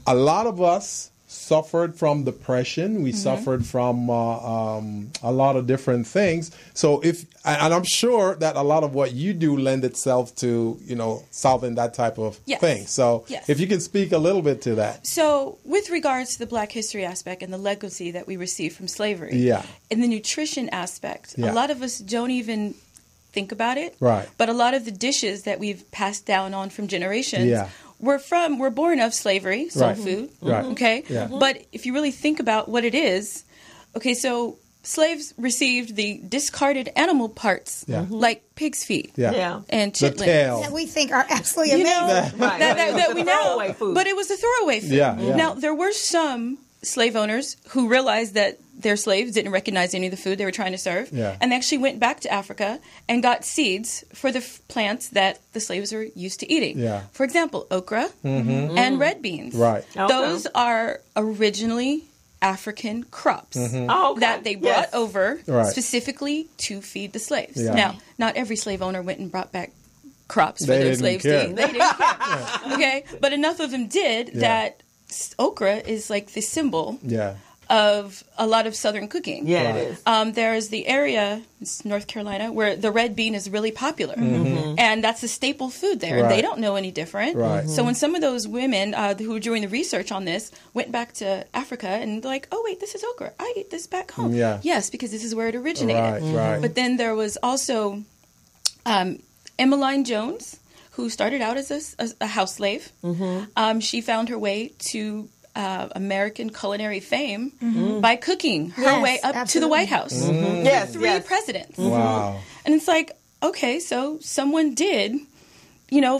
S5: a lot of us suffered from depression. We suffered from a lot of different things. So and I'm sure that a lot of what you do lend itself to, solving that type of thing. So if you can speak a little bit to that.
S9: So with regards to the Black history aspect and the legacy that we received from slavery, in the nutrition aspect, a lot of us don't even think about it.
S5: Right.
S9: But a lot of the dishes that we've passed down on from generations we're born of slavery, soul food.
S5: Right.
S9: Okay? Yeah. But if you really think about what it is, okay, so slaves received the discarded animal parts, like pig's feet and chitlins.
S5: The tail.
S4: That we think are absolutely amazing.
S9: That we know.
S3: Throwaway food.
S9: But it was a throwaway food.
S5: Yeah.
S9: Now, there were some slave owners who realized that their slaves didn't recognize any of the food they were trying to serve, and they actually went back to Africa and got seeds for the plants that the slaves were used to eating. For example, okra and red beans.
S5: Right.
S9: Those are originally African crops that they brought over specifically to feed the slaves. Now, not every slave owner went and brought back crops for their slaves to eat. They didn't care. Okay, but enough of them did that okra is like the symbol of a lot of Southern cooking.
S3: Yeah, it is.
S9: There's the area, it's North Carolina, where the red bean is really popular. And that's a staple food there. They don't know any different. So when some of those women who were doing the research on this went back to Africa and like, oh, wait, this is okra. I eat this back home. Yes, because this is where it originated. But then there was also Emmeline Jones, who started out as a house slave. She found her way to American culinary fame by cooking her way up to the White House. Three presidents.
S5: Wow.
S9: And it's like, okay, so someone did,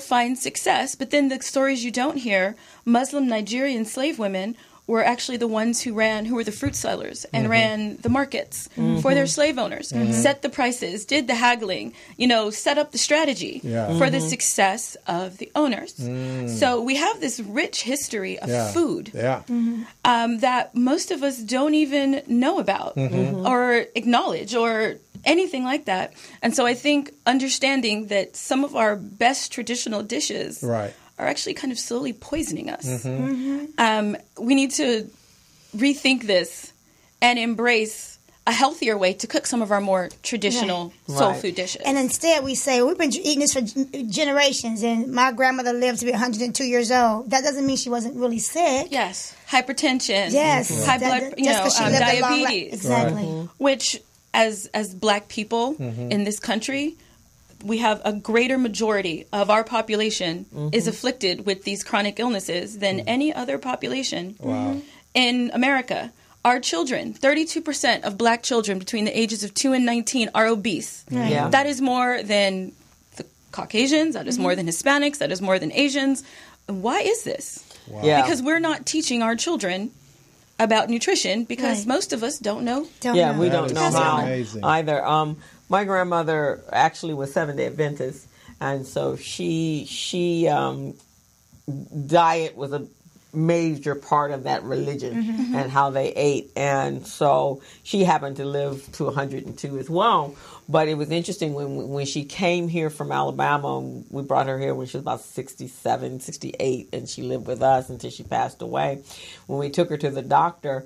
S9: find success. But then the stories you don't hear, Muslim Nigerian slave women were actually the ones who were the fruit sellers and ran the markets for their slave owners, set the prices, did the haggling, set up the strategy for the success of the owners. So we have this rich history of food that most of us don't even know about or acknowledge or anything like that. And so I think understanding that some of our best traditional dishes are actually kind of slowly poisoning us. We need to rethink this and embrace a healthier way to cook some of our more traditional soul food dishes.
S4: And instead we say, we've been eating this for generations, and my grandmother lived to be 102 years old. That doesn't mean she wasn't really sick.
S9: Yes. Hypertension.
S4: Yes.
S9: High blood, diabetes.
S4: Exactly.
S9: Which, as Black people in this country, we have a greater majority of our population is afflicted with these chronic illnesses than any other population in America. Our children, 32% of Black children between the ages of 2 and 19 are obese. That is more than the Caucasians, that is more than Hispanics, that is more than Asians. Why is this? Because we're not teaching our children about nutrition because most of us don't know.
S3: We don't know how either. My grandmother actually was Seventh-day Adventist, and so she diet was a major part of that religion and how they ate. And so she happened to live to 102 as well. But it was interesting when she came here from Alabama. We brought her here when she was about 67, 68, and she lived with us until she passed away. When we took her to the doctor,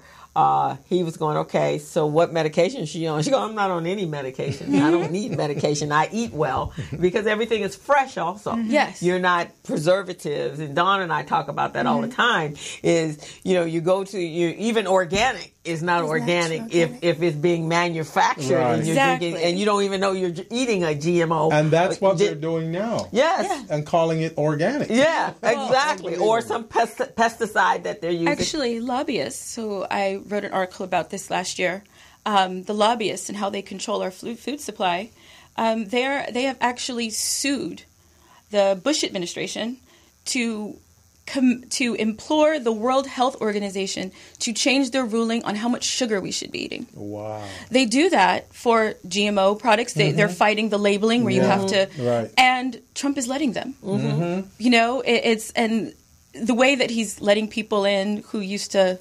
S3: he was going, okay, so what medication is she on? She goes, I'm not on any medication. I don't need medication. I eat well because everything is fresh also.
S9: Yes.
S3: You're not preservatives. And Dawn and I talk about that all the time is, you go to, even organic is not organic if it's being manufactured and you're drinking, and you don't even know you're eating a GMO.
S5: And that's what they're doing now.
S3: Yes.
S5: Yeah. And calling it organic.
S3: Yeah, exactly. Or some pesticide that they're using.
S9: Actually, lobbyists. So I wrote an article about this last year. The lobbyists and how they control our food supply. They have actually sued the Bush administration to implore the World Health Organization to change their ruling on how much sugar we should be eating.
S5: Wow.
S9: They do that for GMO products. They're fighting the labeling where you have to, and Trump is letting them. And the way that he's letting people in who used to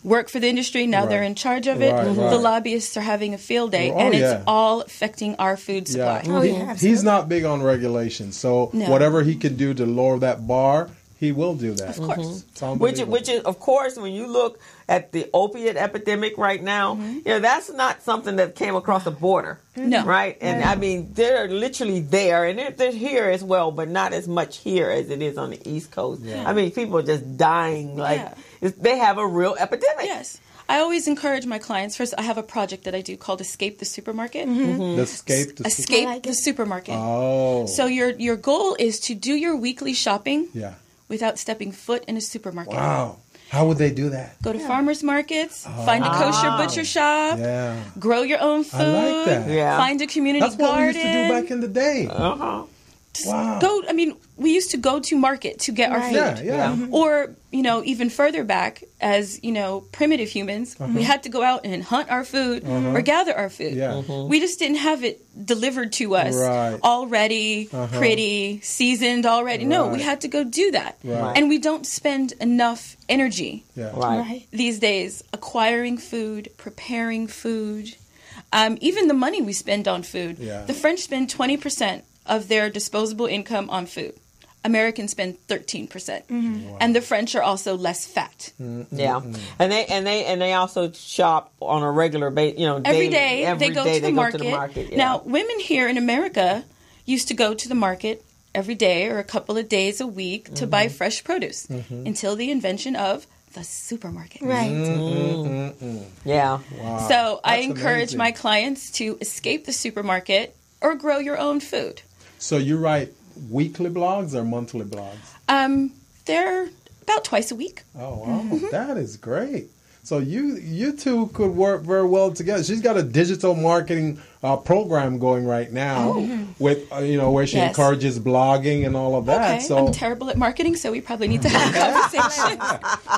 S9: work for the industry, now they're in charge of it. The lobbyists are having a field day, and it's all affecting our food supply.
S5: He's not big on regulation, so whatever he can do to lower that bar, he will do that.
S9: Of course.
S3: Which is, of course, when you look at the opiate epidemic right now, that's not something that came across the border.
S9: No.
S3: Right? And I mean, they're literally there, and they're here as well, but not as much here as it is on the East Coast. I mean, people are just dying. They have a real epidemic.
S9: Yes. I always encourage my clients. First, I have a project that I do called Escape the Supermarket.
S5: Escape
S9: the Supermarket.
S5: Oh.
S9: So your goal is to do your weekly shopping without stepping foot in a supermarket.
S5: Wow. How would they do that?
S9: Go to farmers markets, find a kosher butcher shop, grow your own food,
S5: I like that.
S9: Find a community garden.
S5: That's what we used to do back in the day. Wow.
S9: We used to go to market to get our food. Or, even further back, as, primitive humans, we had to go out and hunt our food or gather our food. We just didn't have it delivered to us already, pretty, seasoned already. No, we had to go do that. And we don't spend enough energy these days acquiring food, preparing food. Even the money we spend on food. The French spend 20% of their disposable income on food. Americans spend 13%, and the French are also less fat.
S3: And they also shop on a regular basis.
S9: Every day they go to the market. Now, women here in America used to go to the market every day or a couple of days a week to buy fresh produce until the invention of the supermarket.
S3: Yeah.
S5: Wow.
S9: So I encourage my clients to escape the supermarket or grow your own food.
S5: So you write weekly blogs or monthly blogs?
S9: They're about twice a week.
S5: Oh, wow. That is great. So you two could work very well together. She's got a digital marketing program going right now with where she encourages blogging and all of that.
S9: Okay.
S5: So
S9: I'm terrible at marketing, so we probably need to have a conversation.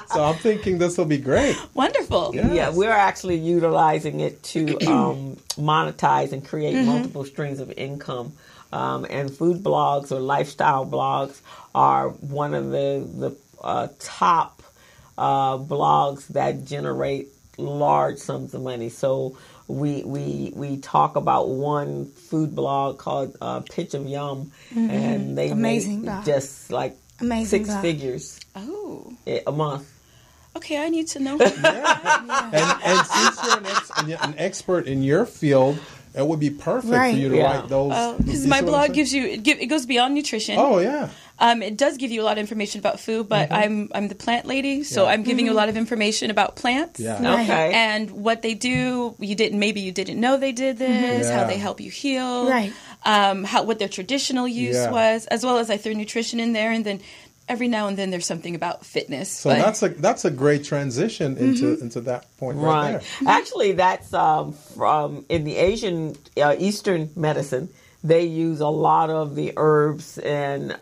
S5: So I'm thinking this will be great.
S9: Wonderful.
S5: Yes.
S3: Yeah, we're actually utilizing it to monetize and create multiple streams of income. And food blogs or lifestyle blogs are one of the top blogs that generate large sums of money. So we talk about one food blog called Pitch of Yum, and they make just like six figures a month.
S9: Okay, I need to know.
S5: And since you're an expert in your field, it would be perfect for you to write those.
S9: Because my blog it goes beyond nutrition.
S5: Oh, yeah.
S9: It does give you a lot of information about food, but I'm the plant lady, so I'm giving you a lot of information about plants.
S3: Yeah. Okay.
S9: And what they do. Maybe you didn't know they did this. How they help you heal.
S4: Right.
S9: What their traditional use was, as well as I threw nutrition in there, and then every now and then there's something about fitness.
S5: So that's a great transition into that point right there.
S3: Actually, that's from in the Asian Eastern medicine. they use a lot of the herbs and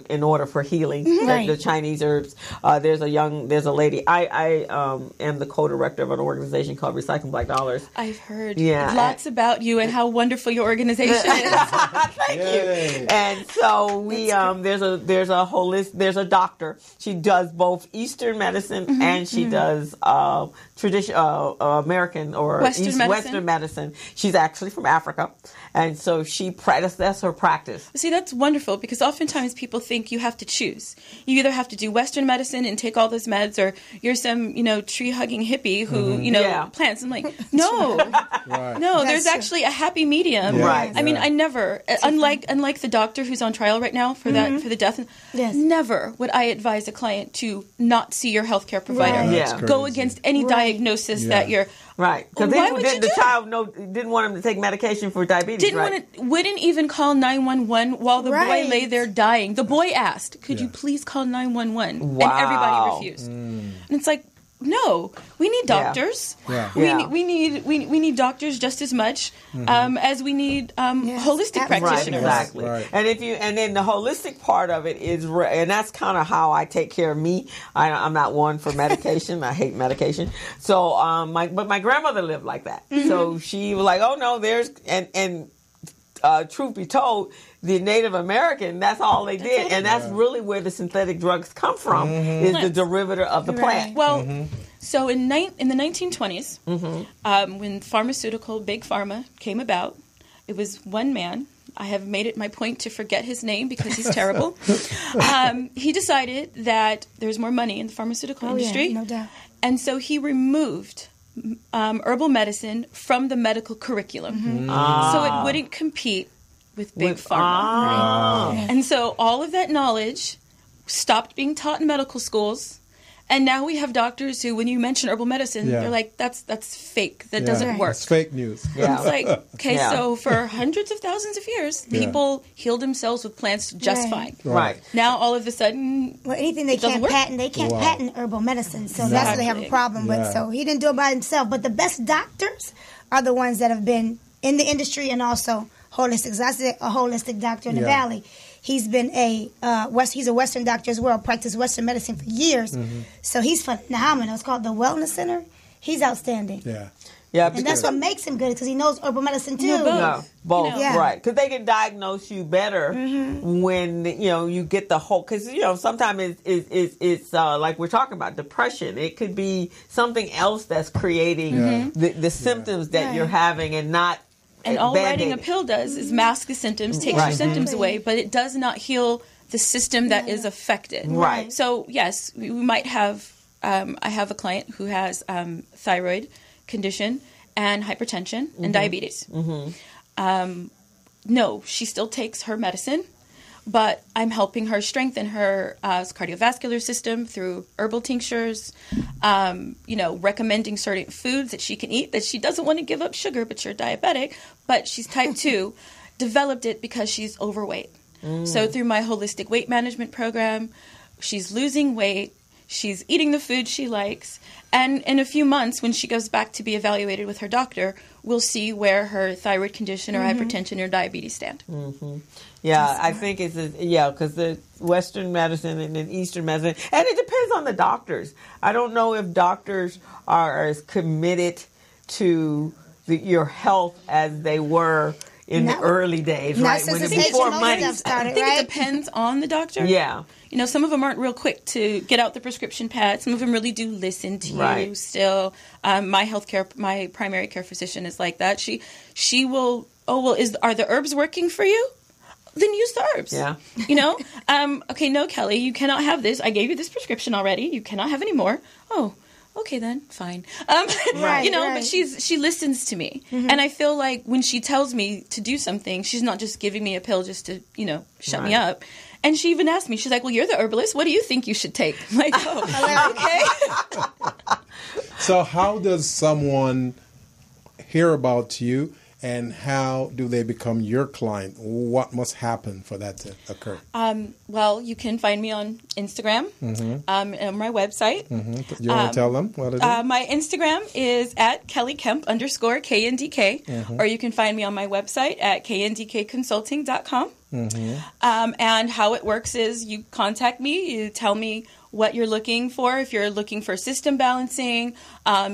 S3: in order for healing, the Chinese herbs. There's a lady. I am the co-director of an organization called Recycling Black Dollars.
S9: I've heard lots about you and how wonderful your organization is.
S3: Thank you. And so we there's a doctor. She does both Eastern medicine and she does American or Western medicine. She's actually from Africa, and so that's her practice.
S9: See, that's wonderful because oftentimes people think you have to choose. You either have to do Western medicine and take all those meds, or you're some tree hugging hippie who plants. I'm like, no, no. There's actually a happy medium.
S3: Right.
S9: I mean, I never, unlike the doctor who's on trial right now for the death. Never would I advise a client to not see your healthcare provider. Go against any diagnosis that you're.
S3: Right, because the child didn't want him to take medication for diabetes.
S9: Wouldn't even call 911 while the boy lay there dying. The boy asked, "Could you please call 911?" And everybody refused. And it's like, no, we need doctors. We need doctors just as much as we need holistic practitioners.
S3: Right, exactly. Right. And then the holistic part of it is, and that's kind of how I take care of me. I'm not one for medication. I hate medication. So, but my grandmother lived like that. So she was like, oh no, truth be told, the Native American, that's all they did. And that's really where the synthetic drugs come from, is the derivative of the plant.
S9: Well, so in the 1920s, when big pharma came about, it was one man. I have made it my point to forget his name because he's terrible. He decided that there's more money in the pharmaceutical industry.
S4: No doubt.
S9: And so he removed herbal medicine from the medical curriculum so it wouldn't compete with big pharma. And so all of that knowledge stopped being taught in medical schools, and now we have doctors who, when you mention herbal medicine, they're like, that's fake. That doesn't work.
S5: It's fake news.
S9: It's like, okay, so for hundreds of thousands of years, people healed themselves with plants just fine.
S3: Right.
S9: Now, all of a sudden,
S4: anything they can't patent, patent herbal medicine. So that's what they have a problem with. So he didn't do it by himself. But the best doctors are the ones that have been in the industry and also holistic. So that's a holistic doctor in the Valley. He's been he's a Western doctor as well, practiced Western medicine for years. So he's phenomenal. It's called the Wellness Center. He's outstanding.
S3: Yeah,
S4: and that's what makes him good, because he knows herbal medicine too.
S3: Both. Right? Because they can diagnose you better when you get the whole. Because sometimes it's like we're talking about depression. It could be something else that's creating the symptoms that you're having, and not.
S9: And all writing a pill does is mask the symptoms, takes your symptoms away, but it does not heal the system that is affected.
S3: Right.
S9: So, yes, we might have, I have a client who has thyroid condition and hypertension and diabetes. No, she still takes her medicine, but I'm helping her strengthen her cardiovascular system through herbal tinctures, recommending certain foods that she can eat, that she doesn't want to give up sugar, but you're diabetic, but she's type 2, developed it because she's overweight. So through my holistic weight management program, she's losing weight, she's eating the food she likes, and in a few months, when she goes back to be evaluated with her doctor, we'll see where her thyroid condition or hypertension or diabetes stand.
S3: Yeah, I think it's because the Western medicine and then Eastern medicine, and it depends on the doctors. I don't know if doctors are as committed to your health as they were in the early days, right?
S4: When before money started,
S9: I think it depends on the doctor.
S3: Yeah.
S9: Some of them aren't real quick to get out the prescription pad. Some of them really do listen to you still. My primary care physician is like that. She will, are the herbs working for you? Then use the herbs. Yeah. Okay, no, Kelly, you cannot have this. I gave you this prescription already. You cannot have any more. Oh, okay then, fine. But she listens to me. And I feel like when she tells me to do something, she's not just giving me a pill just to, shut me up. And she even asked me, she's like, well, you're the herbalist. What do you think you should take? I'm like, okay.
S5: So how does someone hear about you and how do they become your client? What must happen for that to occur?
S9: Well, you can find me on Instagram, and my website.
S5: You want to tell them what it is?
S9: My Instagram is at KellyKemp_KNDK, or you can find me on my website at kndkconsulting.com. And how it works is you contact me, you tell me what you're looking for. If you're looking for system balancing,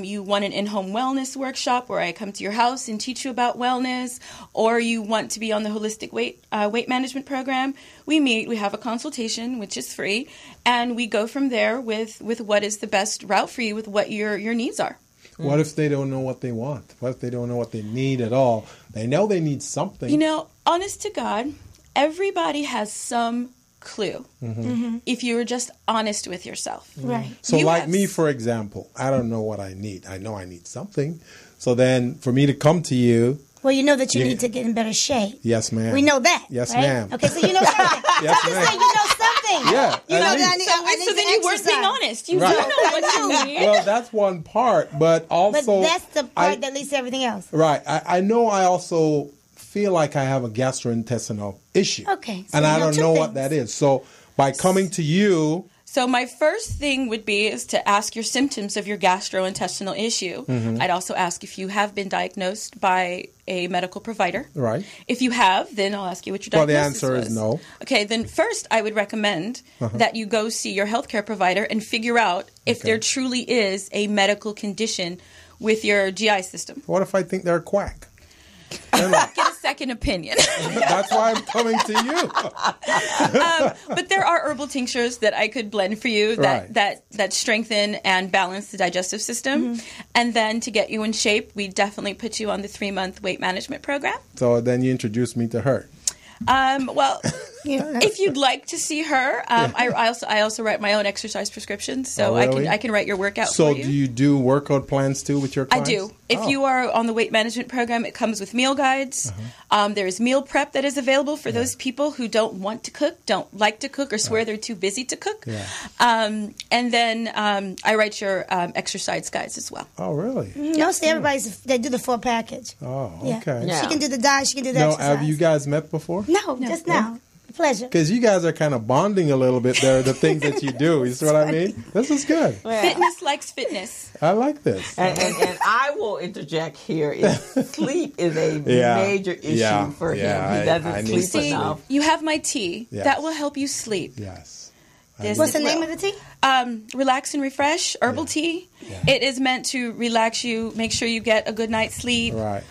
S9: you want an in-home wellness workshop where I come to your house and teach you about wellness, or you want to be on the holistic weight management program, we meet, we have a consultation, which is free, and we go from there with what is the best route for you with what your needs are.
S5: What if they don't know what they want? What if they don't know what they need at all? They know they need something.
S9: You know, honest to God, everybody has some clue if you were just honest with yourself.
S4: Right.
S5: So like me, for example, I don't know what I need. I know I need something. So then for me to come to you.
S4: Well, you know that you need to get in better shape.
S5: Yes, ma'am.
S4: We know that.
S5: Yes,
S4: right?
S5: ma'am.
S4: Okay, so you know something.
S5: Yes,
S4: so
S5: ma'am.
S4: you know something.
S5: Yeah.
S4: You know that I need
S9: So then you weren't being honest. You do know what you need.
S5: Well, that's one part, but also.
S4: But that's the part that leads to everything else.
S5: Right. I know I also feel like I have a gastrointestinal issue.
S4: Okay. So
S5: and I
S4: you know
S5: don't know what that is. So by coming to you.
S9: So my first thing would be is to ask your symptoms of your gastrointestinal issue. I'd also ask if you have been diagnosed by a medical provider.
S5: Right.
S9: If you have, then I'll ask you what your diagnosis
S5: Well, the answer is no.
S9: Okay, then first I would recommend that you go see your healthcare provider and figure out if there truly is a medical condition with your GI system.
S5: What if I think they're a quack?
S9: Get a second opinion.
S5: That's why I'm coming to you.
S9: But there are herbal tinctures that I could blend for you that strengthen and balance the digestive system. And then to get you in shape, we definitely put you on the 3-month weight management program.
S5: So then you introduce me to her.
S9: Well, if you'd like to see her, I also write my own exercise prescriptions, so
S5: really?
S9: I can write your workout for you.
S5: So do you do workout plans too with your clients?
S9: I do. If you are on the weight management program, it comes with meal guides. There's meal prep that is available for those people who don't want to cook, don't like to cook, or swear they're too busy to cook. And then I write your exercise guides as well.
S5: Oh, really?
S4: Mostly they do the full package.
S5: Oh, okay.
S4: Yeah. She can do the diet, she can do the exercise.
S5: Have you guys met before?
S4: No, just now. Pleasure.
S5: Because you guys are kind of bonding a little bit there, the things that you do. You see what I mean? This is good.
S3: Yeah.
S9: Fitness likes fitness.
S5: I like this.
S3: And I will interject here. Sleep is a major issue for him. He doesn't sleep enough.
S9: You have my tea.
S5: Yes.
S9: That will help you sleep.
S5: Yes.
S4: What's the name of the tea?
S9: Relax and Refresh Herbal Tea. Yeah. It is meant to relax you, make sure you get a good night's sleep.
S5: Right.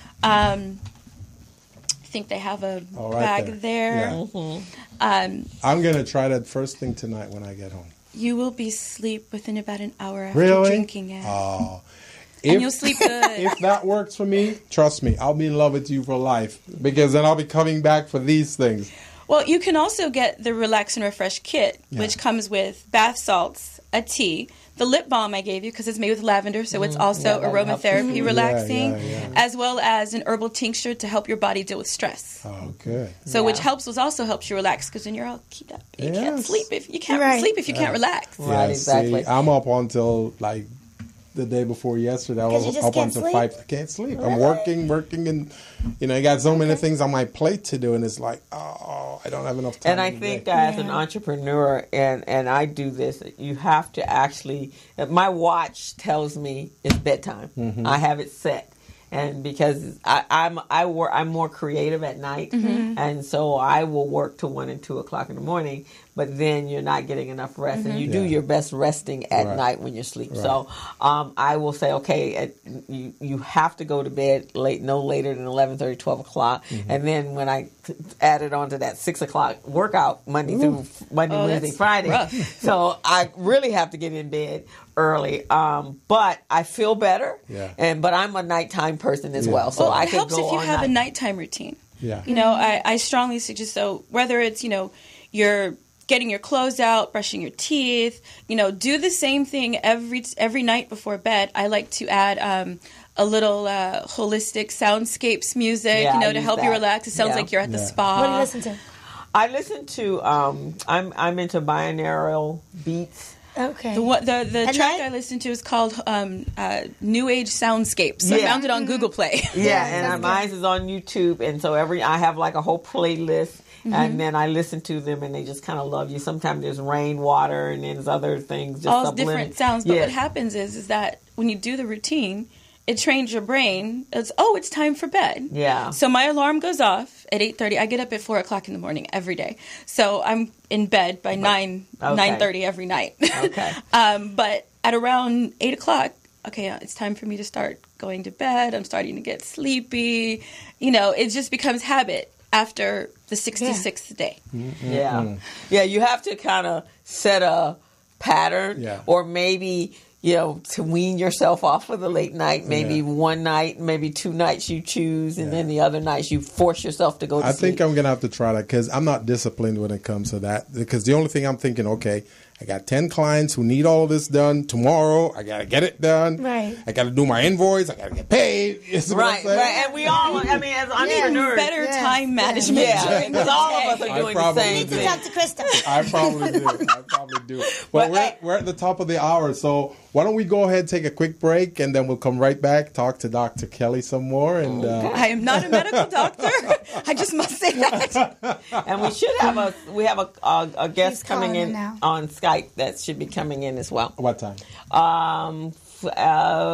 S9: I think they have a bag there.
S5: Yeah. I'm going to try that first thing tonight when I get home.
S9: You will be asleep within about an hour after drinking it.
S5: Oh.
S9: And you'll sleep good.
S5: If that works for me, trust me, I'll be in love with you for life. Because then I'll be coming back for these things.
S9: Well, you can also get the Relax and Refresh kit, which comes with bath salts, a tea, the lip balm I gave you because it's made with lavender, so it's also aromatherapy relaxing, as well as an herbal tincture to help your body deal with stress.
S5: Oh, good.
S9: So which also helps you relax because then you're all keyed up. You can't sleep if you can't sleep if you can't relax.
S3: Right, exactly.
S5: See, I'm up until like the day before yesterday. I was up until 5. I can't sleep. I'm working, and I got so many things on my plate to do, and it's like, I don't have enough time.
S3: And I think as an entrepreneur, and I do this, you have to actually. My watch tells me it's bedtime. I have it set. And because I'm more creative at night, and so I will work till 1 and 2 o'clock in the morning. But then you're not getting enough rest, and you do your best resting at night when you sleep. Right. So I will say, okay, you have to go to bed no later than 11:30, 12 o'clock, and then when I added on to that 6 o'clock workout Monday, Wednesday, Friday, so I really have to get in bed early. But I feel better, but I'm a nighttime person as well, so I
S9: it helps if you have a nighttime routine.
S5: Yeah,
S9: I strongly suggest whether it's you're getting your clothes out, brushing your teeth, do the same thing every night before bed. I like to add a little holistic soundscapes music, to help you relax. It sounds like you're at the spa.
S4: What do you listen to?
S3: I listen to I'm into binaural beats.
S4: Okay.
S9: The track I listened to is called New Age Soundscapes. I found it on Google Play.
S3: Yeah, and mine is on YouTube, and so I have like a whole playlist, and then I listen to them, and they just kind of love you. Sometimes there's rainwater, and then there's other things. Just
S9: all different sounds. But what happens is that when you do the routine, it trains your brain. It's time for bed. Yeah. So my alarm goes off at 8:30. I get up at 4 o'clock in the morning every day. So I'm in bed by 9:30 every night. Okay. But at around 8 o'clock, it's time for me to start going to bed. I'm starting to get sleepy. It just becomes habit after the 66th day.
S3: Mm-hmm. Yeah. Yeah, you have to kind of set a pattern or maybe to wean yourself off of the late night, maybe one night, maybe 2 nights you choose, and then the other nights you force yourself to go to sleep. I
S5: think I'm going to have to try that because I'm not disciplined when it comes to that. Because the only thing I'm thinking, I got 10 clients who need all of this done tomorrow. I got to get it done. Right. I got to do my invoice. I got to get paid.
S3: Right. And we all, as entrepreneurs.
S9: Better time management.
S3: Yeah. Because all of us are doing the same thing.
S4: You need to talk to Krista.
S5: I probably do. But we're at the top of the hour. So why don't we go ahead and take a quick break, and then we'll come right back, talk to Dr. Kelly some more. And
S9: I am not a medical doctor. I just must say that.
S3: And we should have a guest coming in on Skype that should be coming in as well.
S5: What time?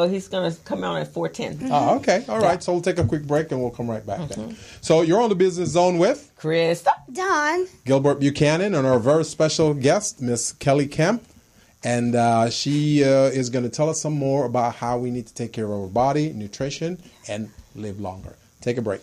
S3: He's going to come on at 4:10.
S5: Mm-hmm. Oh, okay. All right. So we'll take a quick break and we'll come right back then. So you're on the Business Zone with
S3: Krista,
S4: Don,
S5: Gilbert Buchanan, and our very special guest, Miss Kelly Kemp. And she is going to tell us some more about how we need to take care of our body, nutrition, and live longer. Take a break.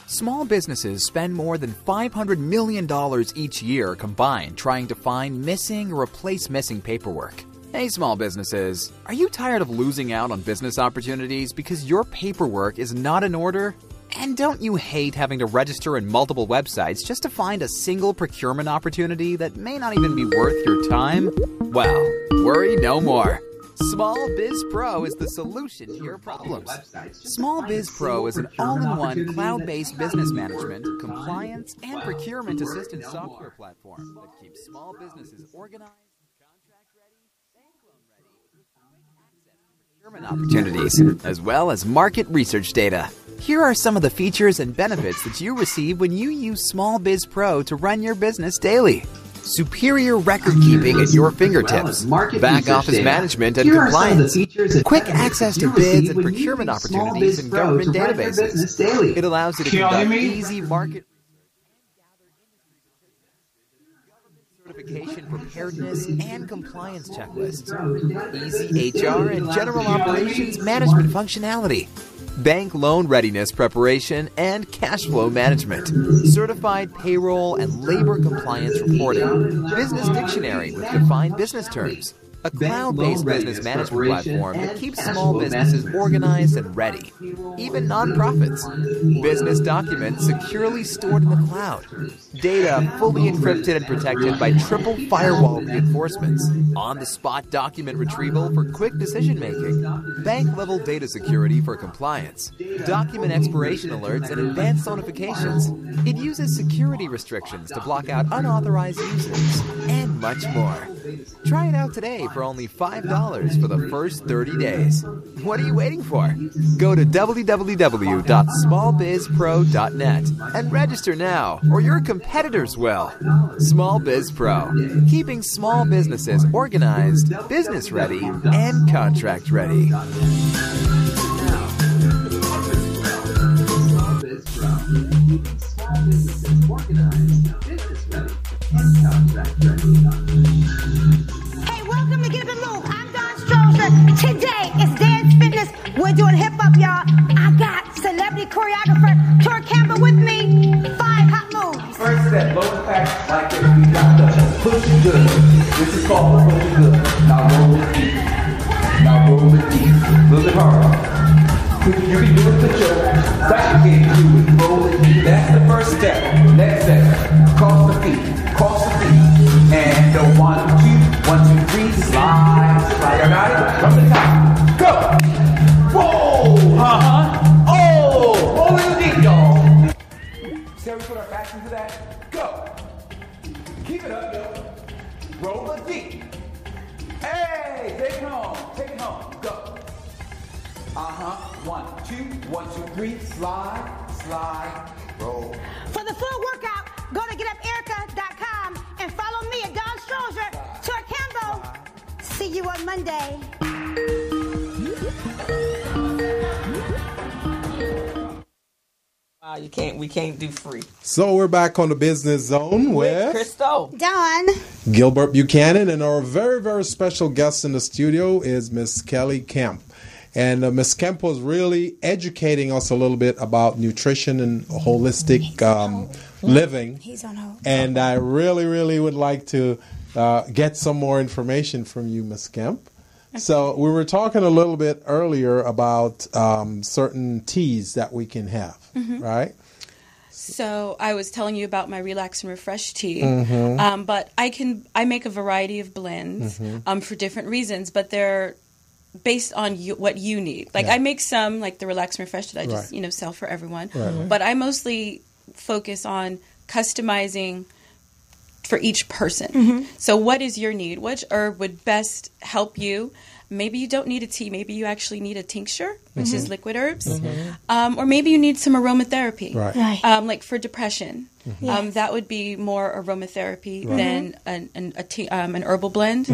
S6: Small businesses spend more than $500 million each year combined trying to find missing or replace missing paperwork. Hey, small businesses, are you tired of losing out on business opportunities because your paperwork is not in order? And don't you hate having to register in multiple websites just to find a single procurement opportunity that may not even be worth your time? Well, worry no more. Small Biz Pro is the solution to your problems. Small Biz Pro is an all-in-one cloud-based business management, compliance, and procurement assistance software platform that keeps small businesses organized, contract-ready, and loan-ready, with quick access to procurement opportunities, as well as market research data. Here are some of the features and benefits that you receive when you use Small Biz Pro to run your business daily. Superior record keeping at your fingertips, back office management and compliance, quick access to bids and procurement opportunities in government databases. It allows you to conduct easy market certification preparedness and compliance checklists, easy HR and general operations management functionality, bank loan readiness preparation and cash flow management, certified payroll and labor compliance reporting, business dictionary with defined business terms, a cloud-based business management platform that keeps small businesses organized and ready, even nonprofits, business documents securely stored in the cloud, data fully encrypted and protected by triple firewall reinforcements, on-the-spot document retrieval for quick decision-making, bank-level data security for compliance, document expiration alerts and advanced notifications. It uses security restrictions to block out unauthorized users, and much more. Try it out today for only $5 for the first 30 days. What are you waiting for? Go to www.smallbizpro.net and register now, or your competitors will. Small Biz Pro, keeping small businesses organized, business ready, and contract ready.
S4: Hey, welcome to Give and Move. I'm Dawn Strozer. Today is Dance Fitness. We're doing hip hop, y'all. I got celebrity choreographer Tor Campbell with me. 5 hot moves.
S8: First step, low impact, like this. We got the push it good. This is called push it good. Now roll it deep. Now roll it deep. A little bit harder. You can do it with your back end, do it, roll it deep. That's the first step. Next step, cross the feet. Cross the feet. And the 1, 2, 1, 2, 3, slide. Everybody, from the top. Go. Whoa. put our backs into that. Go. Keep it up, yo. Roll a D. Hey, take it home. Take it home. Go. 1, 2, 1, 2, 3. Slide, slide, roll.
S4: For the full workout, go to getuperica.com and follow me at Don Strozier, Tor Campbell. See you on Monday.
S3: Wow, we can't do free.
S5: So we're back on the Business Zone with
S3: Crystal,
S4: Don,
S5: Gilbert Buchanan, and our very, very special guest in the studio is Miss Kelly Kemp. And Miss Kemp was really educating us a little bit about nutrition and holistic living.
S4: he's on hold.
S5: And I really, really would like to get some more information from you, Miss Kemp. So we were talking a little bit earlier about certain teas that we can have, right?
S9: So I was telling you about my Relax and Refresh tea, but I make a variety of blends for different reasons, but they're based on what you need. Like I make some, like the Relax and Refresh that I just sell for everyone, but I mostly focus on customizing for each person. So what is your need? Which herb would best help you? Maybe you don't need a tea. Maybe you actually need a tincture, which is liquid herbs. Or maybe you need some aromatherapy, like for depression. That would be more aromatherapy than an herbal blend.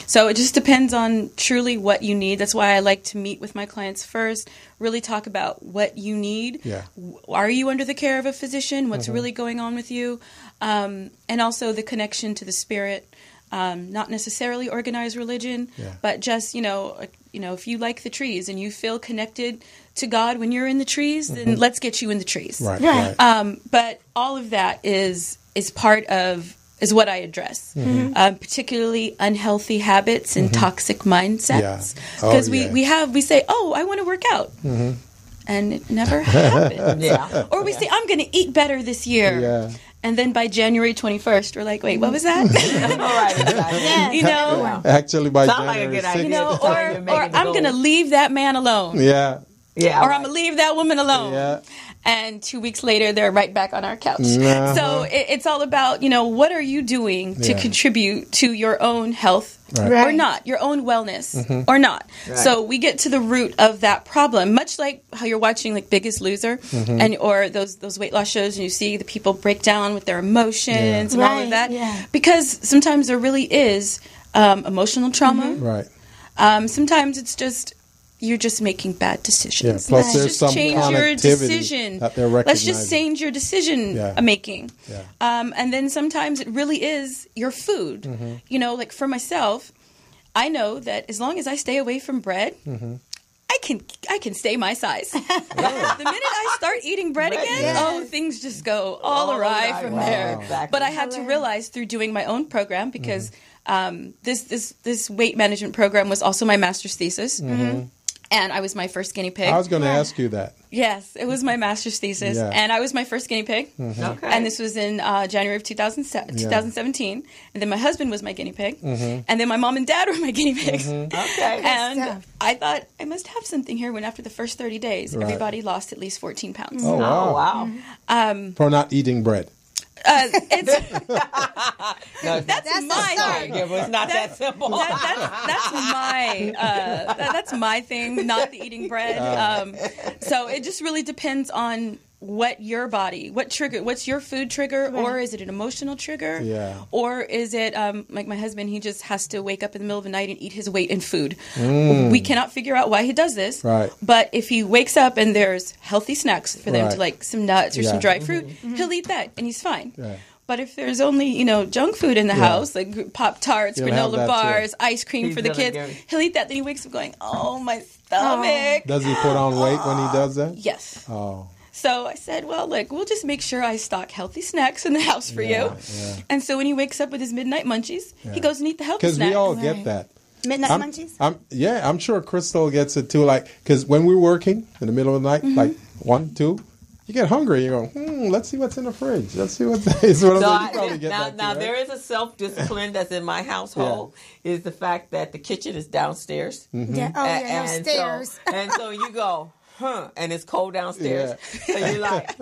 S9: So it just depends on truly what you need. That's why I like to meet with my clients first, really talk about what you need. Are you under the care of a physician? What's really going on with you? And also the connection to the spirit. Not necessarily organized religion, but just, if you like the trees and you feel connected to God when you're in the trees, then let's get you in the trees. But all of that is what I address, particularly unhealthy habits and toxic mindsets. Because we say, oh, I want to work out. And it never happens. Or we say, I'm going to eat better this year. And then by January 21st, we're like, wait, what was that?
S5: Actually, by January
S9: 6th. Or I'm going to leave that man alone. Or I'm going to leave that woman alone. And 2 weeks later, they're right back on our couch. So it's all about, what are you doing to contribute to your own health or not, your own wellness or not. So we get to the root of that problem, much like how you're watching like Biggest Loser or those weight loss shows and you see the people break down with their emotions and all of that. Because sometimes there really is emotional trauma. Sometimes it's just you're just making bad decisions.
S5: Plus there's
S9: just
S5: some
S9: change your decision.
S5: That they're
S9: Let's just change your decision making. And then sometimes it really is your food. Like for myself, I know that as long as I stay away from bread, I can stay my size. The minute I start eating bread again, things just go all awry from there. But I had to realize through doing my own program, because this weight management program was also my master's thesis. And I was my first guinea pig.
S5: I was going to ask you that.
S9: Yes, it was my master's thesis. And I was my first guinea pig. And this was in January of 2017. And then my husband was my guinea pig. And then my mom and dad were my guinea pigs. And I thought, I must have something here, when after the first 30 days, everybody lost at least 14 pounds.
S5: Oh, wow. For not eating bread.
S9: That's my thing.
S3: It's not that simple.
S9: That's my thing, not the eating bread. So it just really depends on what your body, what's your food trigger, or is it an emotional trigger? Or is it, like my husband, he just has to wake up in the middle of the night and eat his weight in food. We cannot figure out why he does this. But if he wakes up and there's healthy snacks for them to like some nuts or some dried fruit, he'll eat that and he's fine. But if there's only, junk food in the house, like Pop-Tarts, granola bars, ice cream for the kids, he'll eat that. Then he wakes up going, oh, my stomach.
S5: Does he put on weight when he does that?
S9: Yes. So I said, well, look, we'll just make sure I stock healthy snacks in the house for you. And so when he wakes up with his midnight munchies, he goes and eat the healthy snacks.
S5: Because we all get that.
S4: Midnight munchies?
S5: I'm sure Crystal gets it too. Like, because when we're working in the middle of the night, like 1, 2, you get hungry. You go, let's see what's in the fridge. Let's see what's there.
S3: Now, there is a self-discipline that's in my household, is the fact that the kitchen is downstairs.
S4: Downstairs.
S3: And so you go, and it's cold downstairs. So you're like,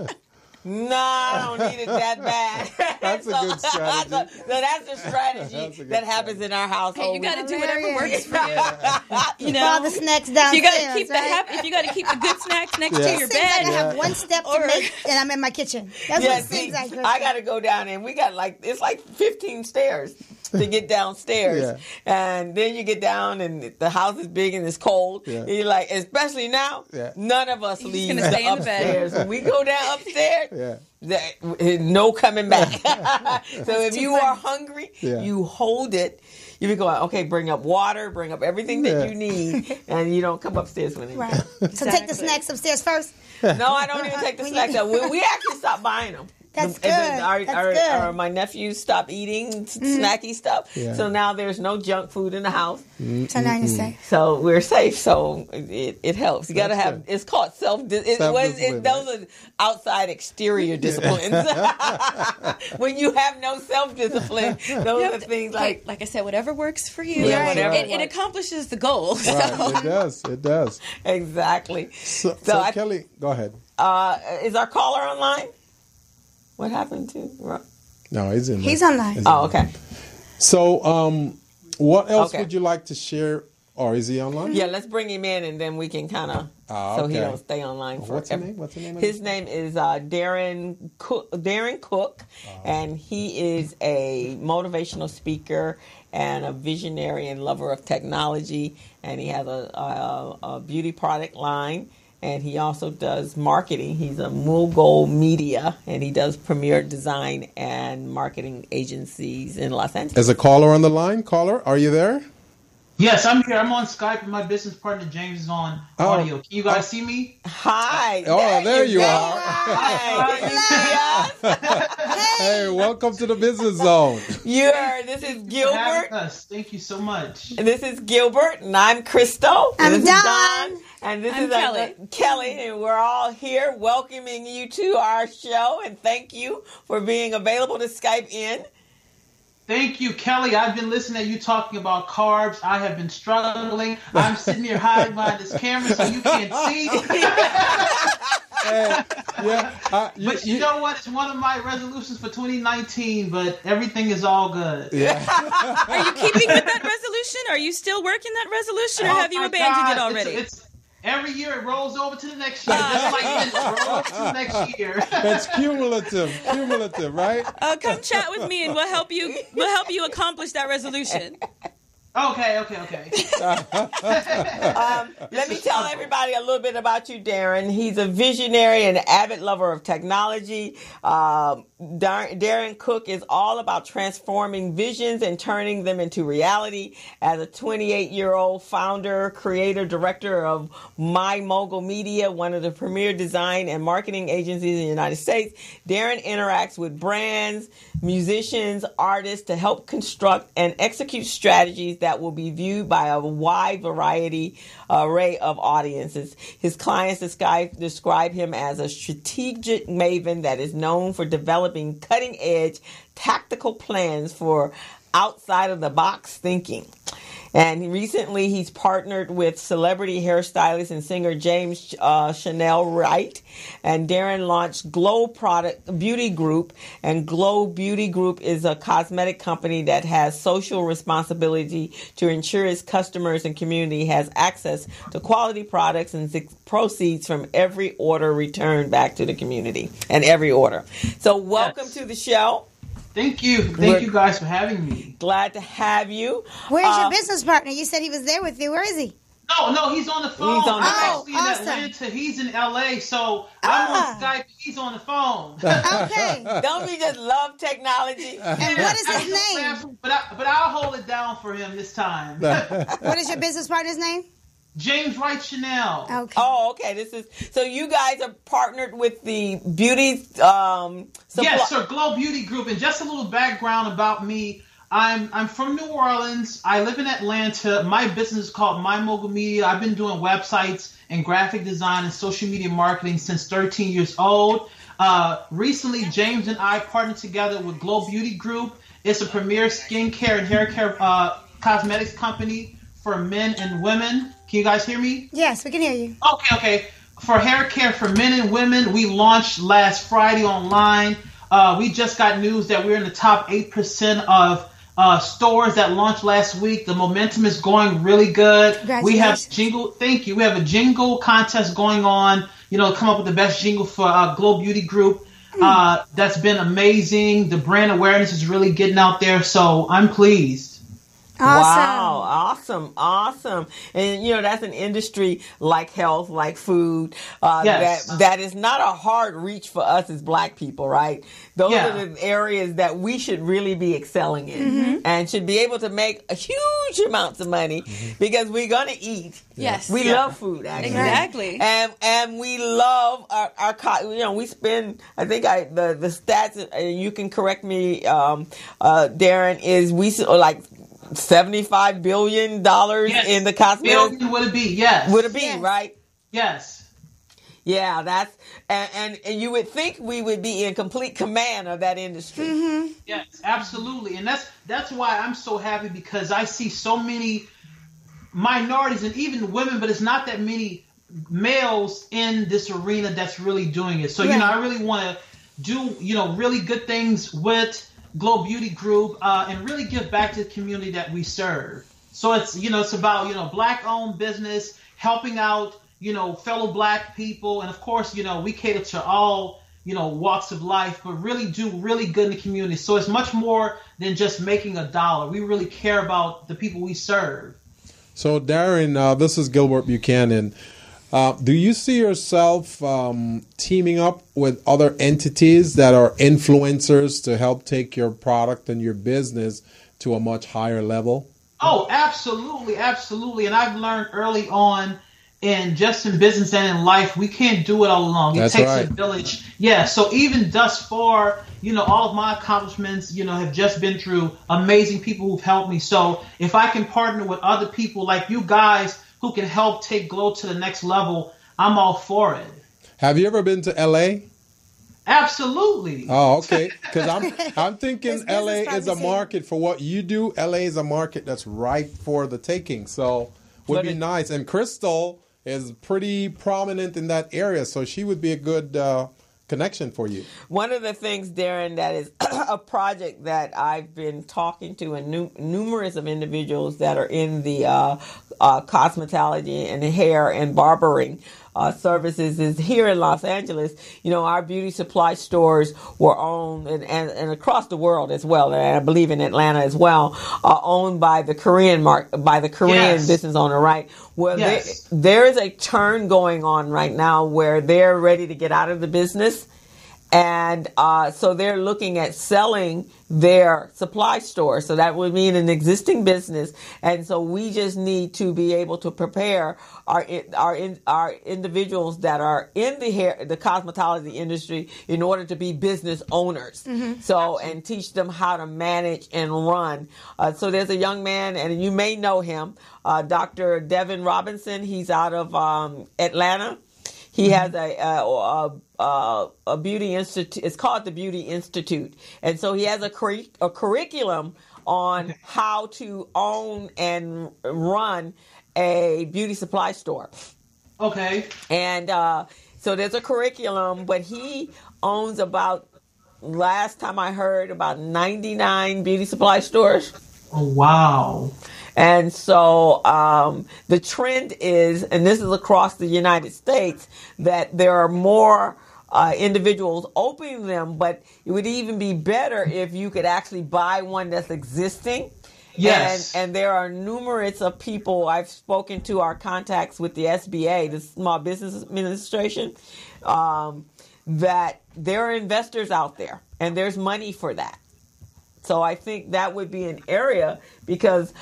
S3: No, I don't need it that bad.
S5: That's a good strategy.
S3: So that's a strategy that happens in our household.
S9: Hey, you got to do whatever works for you. You know,
S4: all the snacks downstairs.
S9: You got to keep if you got to keep the good snacks next to your bed.
S4: Like I have one step to make, and I'm in my kitchen. That's what it seems like.
S3: I got to go down, and we got it's like 15 stairs to get downstairs, and then you get down, and the house is big and it's cold. And you're like, especially now, none of us leave the upstairs. When we go down upstairs, no coming back. So if you are hungry, you hold it. You be going, okay, bring up water, bring up everything that you need, and you don't come upstairs with it.
S4: Right. So take the snacks upstairs first.
S3: No, I don't even take the snacks up. We actually stopped buying them.
S4: That's good.
S3: My nephews stopped eating snacky stuff. So now there's no junk food in the house.
S4: So now you're safe.
S3: So we're safe. So it helps. You got to have, it's called self-discipline. Those are outside exterior disciplines. When you have no self-discipline, those are things like
S9: I said, whatever works for you. It accomplishes the goal.
S5: Right. It does.
S3: Exactly.
S5: So Kelly, go ahead.
S3: Is our caller online? What happened to Rob?
S5: No, he's in.
S4: He's online.
S3: Oh, okay.
S5: So, what else would you like to share? Or is he online?
S3: Yeah, let's bring him in, and then we can kind of so he don't stay online forever.
S5: What's his name?
S3: His name is Darren Cook, and he is a motivational speaker and a visionary and lover of technology, and he has a beauty product line. And he also does marketing. He's a Mogul Media, and he does premier design and marketing agencies in Los Angeles.
S5: There's a caller on the line. Caller, are you there?
S10: Yes, I'm here. I'm on Skype, and my business partner James is on audio. Can you guys see me?
S3: Hi.
S5: There you are.
S3: Hi.
S5: Hey, welcome to the Business Zone.
S3: This is Gilbert.
S10: Thank you so much.
S3: This is Gilbert, and I'm Crystal.
S4: I'm Don.
S3: And this
S9: I'm
S3: is Kelly, and we're all here welcoming you to our show, and thank you for being available to Skype in.
S10: Thank you, Kelly. I've been listening to you talking about carbs. I have been struggling. I'm sitting here hiding behind this camera so you can't see. But you know what? It's one of my resolutions for 2019, but everything is all good.
S5: Yeah.
S9: Are you keeping with that resolution? Are you still working that resolution, or have you abandoned it already?
S10: It's every year it rolls over to the next year. Just like this, it rolls to the next year.
S5: It's cumulative, right?
S9: Come chat with me, and we'll help you accomplish that resolution.
S10: Okay.
S3: Let me tell everybody a little bit about you, Darren. He's a visionary and avid lover of technology. Darren Cook is all about transforming visions and turning them into reality. As a 28-year-old founder, creator, director of My Mogul Media, one of the premier design and marketing agencies in the United States, Darren interacts with brands, musicians, artists to help construct and execute strategies that will be viewed by a wide array of audiences. His clients describe him as a strategic maven that is known for developing cutting-edge tactical plans for outside-of-the-box thinking. And recently, he's partnered with celebrity hairstylist and singer James Chanel Wright. And Darren launched Glow Beauty Group. And Glow Beauty Group is a cosmetic company that has social responsibility to ensure its customers and community has access to quality products and proceeds from every order returned back to the community and every order. So welcome to the show.
S10: Thank you. Thank you guys for having me.
S3: Glad to have you.
S4: Where's your business partner? You said he was there with you. Where is he?
S10: No, he's on the phone.
S3: He's on the phone.
S10: Actually in Atlanta. He's in LA, so I'm on Skype. He's on the phone.
S4: Okay.
S3: Don't we just love technology?
S4: And what is his name?
S10: But I'll hold it down for him this time.
S4: What is your business partner's name?
S10: James Wright Chanel.
S4: Okay.
S3: Oh, okay. So you guys are partnered with the beauty
S10: Yes, sir. Glow Beauty Group. And just a little background about me. I'm from New Orleans. I live in Atlanta. My business is called My Mogul Media. I've been doing websites and graphic design and social media marketing since 13 years old. Recently, James and I partnered together with Glow Beauty Group. It's a premier skincare and hair care cosmetics company for men and women. Can you guys hear me?
S4: Yes, we can hear you.
S10: Okay. for hair care for men and women, we launched last Friday online. We just got news that we're in the top 8% of stores that launched last week. The momentum is going really good. We have thank you. We have a jingle contest going on, come up with the best jingle for Glow Beauty Group. That's been amazing. The brand awareness is really getting out there. So I'm pleased.
S3: Awesome. Wow, awesome. And that's an industry like health, like food, that is not a hard reach for us as Black people, right? Those are the areas that we should really be excelling in and should be able to make huge amounts of money because we're going to eat.
S9: Yes.
S3: We love food, actually.
S9: Exactly.
S3: And we love our we spend, I think the stats, and you can correct me, Darren, is we like $75 billion in the cosmetics.
S10: Billion would it be? Yes.
S3: Would it be, right?
S10: Yes.
S3: Yeah, that's and you would think we would be in complete command of that industry.
S10: Yes, absolutely. And that's why I'm so happy, because I see so many minorities and even women, but it's not that many males in this arena that's really doing it. So, I really want to do, really good things with Glow Beauty Group and really give back to the community that we serve. So it's, it's about, Black-owned business, helping out, fellow Black people. And of course, we cater to all, walks of life, but really do really good in the community. So it's much more than just making a dollar. We really care about the people we serve.
S5: So Darren, this is Gilbert Buchanan. Do you see yourself teaming up with other entities that are influencers to help take your product and your business to a much higher level?
S10: Oh, absolutely, absolutely. And I've learned early on in business and in life, we can't do it all alone. It takes a village. Yeah, so even thus far, all of my accomplishments, have just been through amazing people who've helped me. So if I can partner with other people like you guys who can help take Glow to the next level, I'm all for it.
S5: Have you ever been to LA?
S10: Absolutely.
S5: Oh, okay. Because I'm thinking LA is a market for what you do. LA is a market that's ripe for the taking. So would be nice. And Crystal is pretty prominent in that area, so she would be a good connection for you.
S3: One of the things, Darren, that is a project that I've been talking to and numerous of individuals that are in the cosmetology and hair and barbering services is here in Los Angeles. Our beauty supply stores were owned and across the world as well, and I believe in Atlanta as well, are owned by the Korean business owner, right? Well, there is a turn going on right now where they're ready to get out of the business. And so they're looking at selling their supply store. So that would mean an existing business. And so we just need to be able to prepare our individuals that are in the cosmetology industry in order to be business owners. So, and teach them how to manage and run. So there's a young man, and you may know him, Dr. Devin Robinson. He's out of Atlanta. He has a beauty institute. It's called the Beauty Institute, and so he has a curriculum on how to own and run a beauty supply store.
S10: Okay.
S3: And so there's a curriculum, but he owns last time I heard, about 99 beauty supply stores.
S10: Oh, wow.
S3: And so the trend is, and this is across the United States, that there are more individuals opening them, but it would even be better if you could actually buy one that's existing.
S10: Yes.
S3: And there are numerous of people I've spoken to, our contacts with the SBA, the Small Business Administration, that there are investors out there, and there's money for that. So I think that would be an area, because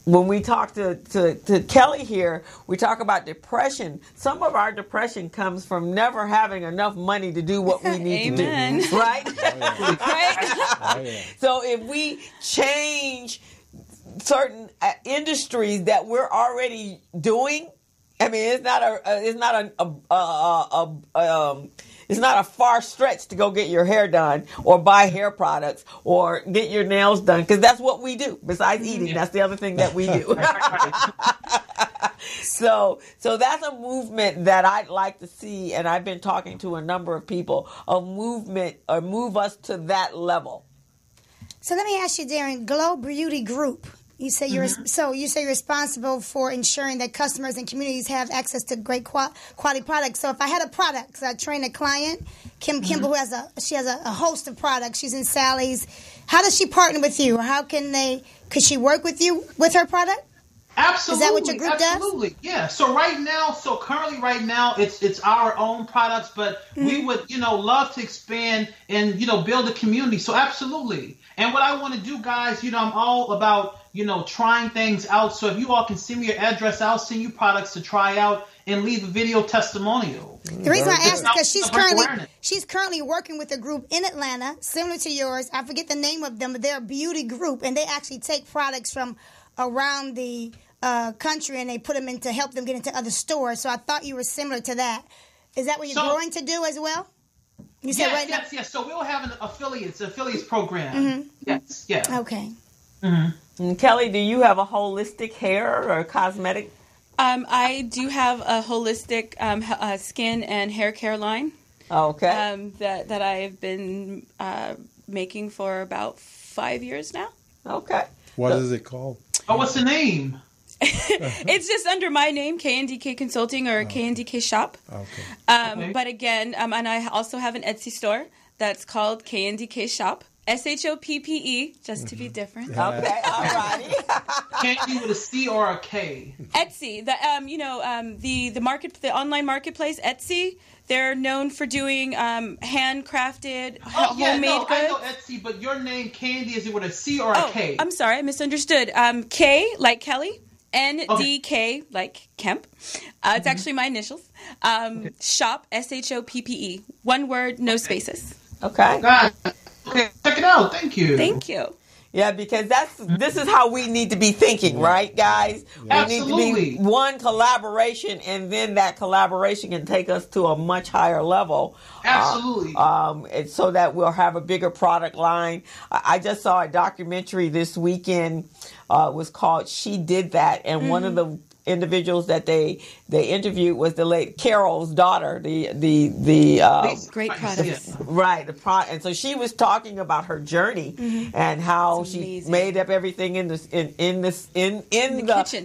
S3: when we talk to Kelly here, we talk about depression. Some of our depression comes from never having enough money to do what we need to do. Right? Right? So if we change certain industries that we're already doing, I mean, it's not a far stretch to go get your hair done or buy hair products or get your nails done, because that's what we do. Besides eating, that's the other thing that we do. So that's a movement that I'd like to see, and I've been talking to a number of people, a movement or move us to that level.
S4: So let me ask you, Darren, Glow Beauty Group. You say you're responsible for ensuring that customers and communities have access to great quality products. So if I had a product, so I train a client, Kim Kimball, who has a host of products. She's in Sally's. How does she partner with you? How can could she work with you with her product?
S10: Absolutely.
S4: Is that what your group does?
S10: Absolutely. Yeah. So currently right now, it's our own products, but we would, love to expand and, build a community. So absolutely. And what I want to do, guys, I'm all about, trying things out. So if you all can send me your address, I'll send you products to try out and leave a video testimonial.
S4: The reason I asked is because she's currently working with a group in Atlanta, similar to yours. I forget the name of them, but they're a beauty group, and they actually take products from around the country and they put them in to help them get into other stores. So I thought you were similar to that. Is that what you're going to do as well? You said
S10: yes. So we'll have an affiliates program. Yes. Yeah.
S4: Okay.
S3: And Kelly, do you have a holistic hair or cosmetic?
S9: I do have a holistic skin and hair care line.
S3: Okay.
S9: That I have been making for about 5 years now.
S3: Okay.
S5: What is it called?
S10: Oh, what's the name?
S9: It's just under my name, KNDK Consulting or KNDK Shop.
S5: Okay.
S9: But again, and I also have an Etsy store that's called KNDK Shop. SHOPPE, just to be different.
S3: Okay, all righty.
S10: Candy with a C or a K.
S9: Etsy, the online marketplace, Etsy. They're known for doing handcrafted, homemade goods.
S10: I know Etsy, but your name, Candy, is it with a C or a K?
S9: I'm sorry, I misunderstood. K like Kelly, NDK like Kemp. It's actually my initials. Shop, SHOPPE. One word, no spaces.
S3: Okay.
S10: God. Okay, check it out. Thank you.
S9: Thank you.
S3: Yeah, because this is how we need to be thinking, right, guys?
S10: Yeah.
S3: We need to be one collaboration, and then that collaboration can take us to a much higher level.
S10: Absolutely.
S3: So that we'll have a bigger product line. I just saw a documentary this weekend. It was called "She Did That," and one of the individuals that they interviewed was the late Carol's daughter, the
S9: great products,
S3: right? And so she was talking about her journey and how she made up everything in the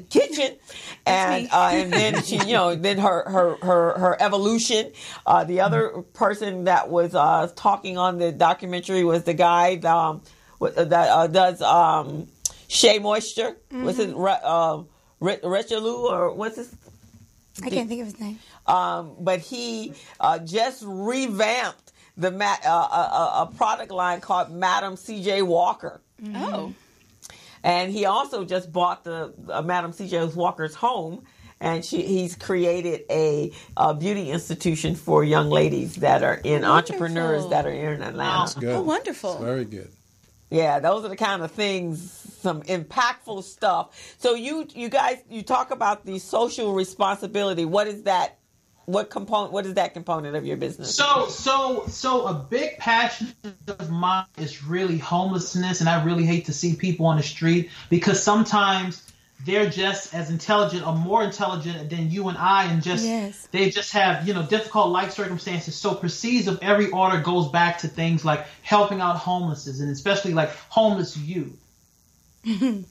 S3: kitchen, and then she, then her evolution. The other person that was talking on the documentary was the guy that does Shea Moisture. What's it? Richelieu, or what's his?
S4: I can't think of his name.
S3: But he just revamped a product line called Madam C.J. Walker.
S9: Oh.
S3: And he also just bought the Madam C.J. Walker's home, and he's created a beauty institution for young ladies that are entrepreneurs that are in Atlanta.
S5: That's good.
S9: Oh, wonderful.
S5: That's very good.
S3: Yeah, those are the kind of things, some impactful stuff. So you guys, you talk about the social responsibility. What is that? What is that component of your business?
S10: So a big passion of mine is really homelessness, and I really hate to see people on the street because sometimes they're just as intelligent or more intelligent than you and I, and they just have difficult life circumstances. So proceeds of every order goes back to things like helping out homelesses, and especially like homeless youth.
S4: Yeah.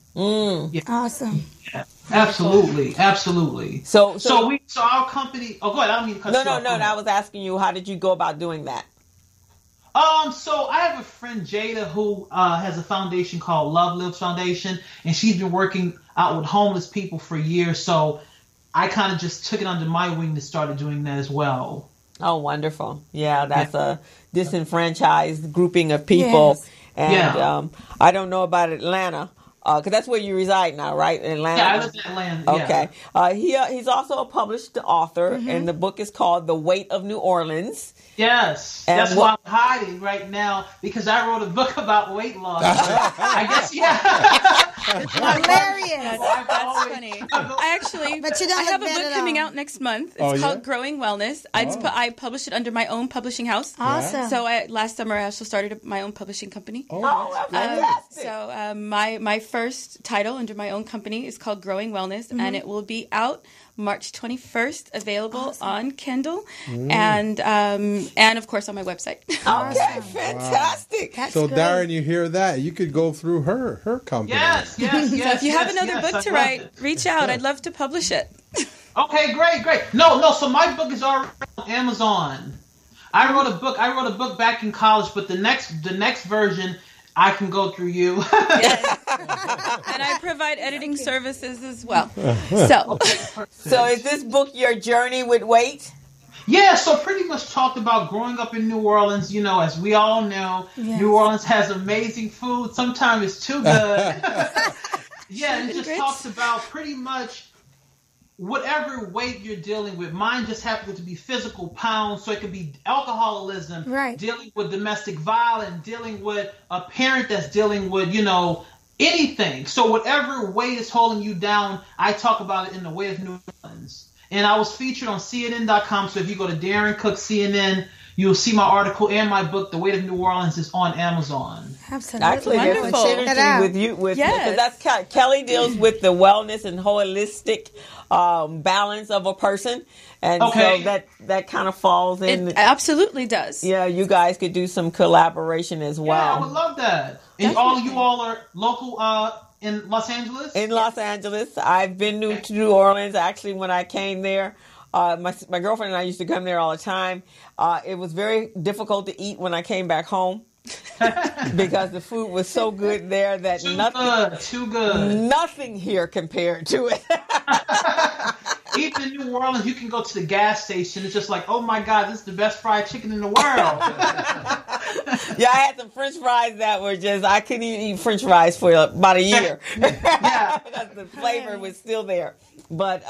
S4: Awesome.
S10: Yeah, absolutely. So our company. Oh, go ahead. I don't mean to cut you off.
S3: No. I was asking you, how did you go about doing that?
S10: So I have a friend, Jada, who has a foundation called Love Lives Foundation, and she's been working out with homeless people for years. So I kind of just took it under my wing and started doing that as well.
S3: Oh, wonderful. Yeah, that's a disenfranchised grouping of people. Yes. And I don't know about Atlanta, because that's where you reside now, right? In Atlanta?
S10: Yeah, I live in Atlanta.
S3: Okay. He's also a published author, and the book is called The Weight of New Orleans.
S10: Yes, and that's why I'm hiding right now, because I wrote a book about weight loss. I guess,
S4: hilarious.
S9: That's funny. I have a book coming out next month. It's called Growing Wellness. I published it under my own publishing house.
S4: Awesome.
S9: So last summer I also started my own publishing company.
S3: Oh, that's fantastic.
S9: So my first title under my own company is called Growing Wellness, and it will be out March 21st, available on Kindle and of course on my website.
S3: Okay, fantastic.
S5: Wow. So Darren, you hear that? You could go through her company.
S10: Yes.
S9: So if you have another book to write, reach out. I'd love to publish it.
S10: Okay, great. No. So my book is already on Amazon. I wrote a book back in college, but the next version I can go through you.
S9: Yes. And I provide editing services as well.
S3: So is this book your journey with weight?
S10: Yeah, so pretty much talked about growing up in New Orleans. You know, as we all know, New Orleans has amazing food. Sometimes it's too good. Yeah, and it just talks about pretty much whatever weight you're dealing with. Mine just happened to be physical pounds, so it could be alcoholism, dealing with domestic violence, dealing with a parent that's dealing with, anything. So whatever weight is holding you down, I talk about it in The Weight of New Orleans. And I was featured on CNN.com, so if you go to Darren Cook CNN, you'll see my article and my book, The Weight of New Orleans, is on Amazon.
S4: Absolutely.
S3: Actually, there's a synergy with you, because that's Kelly deals with the wellness and holistic balance of a person, and so that kind of falls in.
S9: It absolutely does.
S3: Yeah, you guys could do some collaboration as well.
S10: Yeah, I would love that. And you all are local in Los Angeles?
S3: In Los Angeles. I've been to New Orleans, actually, when I came there. My girlfriend and I used to come there all the time. It was very difficult to eat when I came back home because the food was so good there that
S10: too good.
S3: Nothing here compared to it.
S10: Even in New Orleans, you can go to the gas station. It's just like, oh my God, this is the best fried chicken in the world.
S3: Yeah, I had some French fries that were I couldn't even eat French fries for about a year.
S10: Yeah.
S3: Because the flavor was still there. But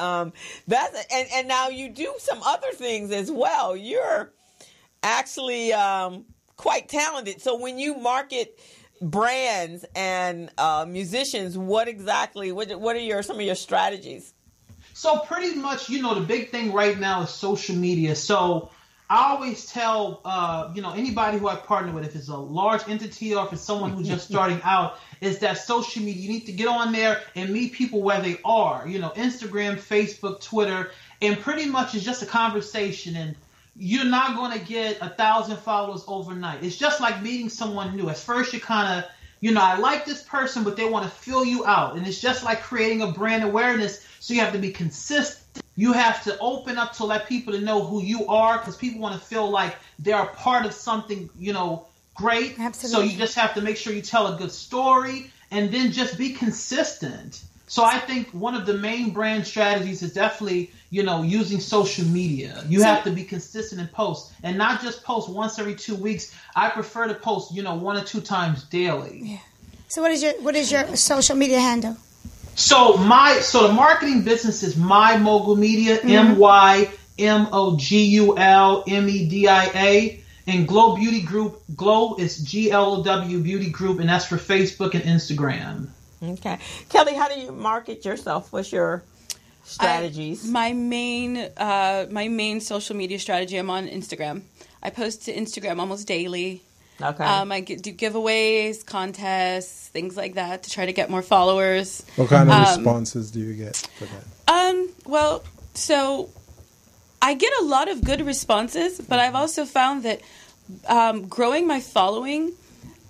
S3: that's and now you do some other things as well. You're actually quite talented. So when you market brands and musicians, what are some of your strategies?
S10: So pretty much, the big thing right now is social media. So I always tell, anybody who I partner with, if it's a large entity or if it's someone who's just starting out, is that social media, you need to get on there and meet people where they are. Instagram, Facebook, Twitter, and pretty much it's just a conversation. And you're not going to get 1,000 followers overnight. It's just like meeting someone new. At first, you kind of, I like this person, but they want to fill you out. And it's just like creating a brand awareness. So you have to be consistent. You have to open up to let people to know who you are, because people want to feel like they're a part of something, great.
S4: Absolutely.
S10: So you just have to make sure you tell a good story and then just be consistent. So I think one of the main brand strategies is definitely, using social media. You have to be consistent in posts, and not just post once every 2 weeks. I prefer to post, 1 or 2 times daily.
S4: Yeah. So what is your social media handle?
S10: So the marketing business is My Mogul Media, MyMogulmedia, and Glow Beauty Group. Glow is GLOW Beauty Group, and that's for Facebook and Instagram.
S3: Okay, Kelly, how do you market yourself? What's your strategies?
S9: My main social media strategy, I'm on Instagram. I post to Instagram almost daily.
S3: Okay.
S9: I do giveaways, contests, things like that to try to get more followers.
S5: What kind of responses do you get for that?
S9: Well, so I get a lot of good responses, but I've also found that growing my following,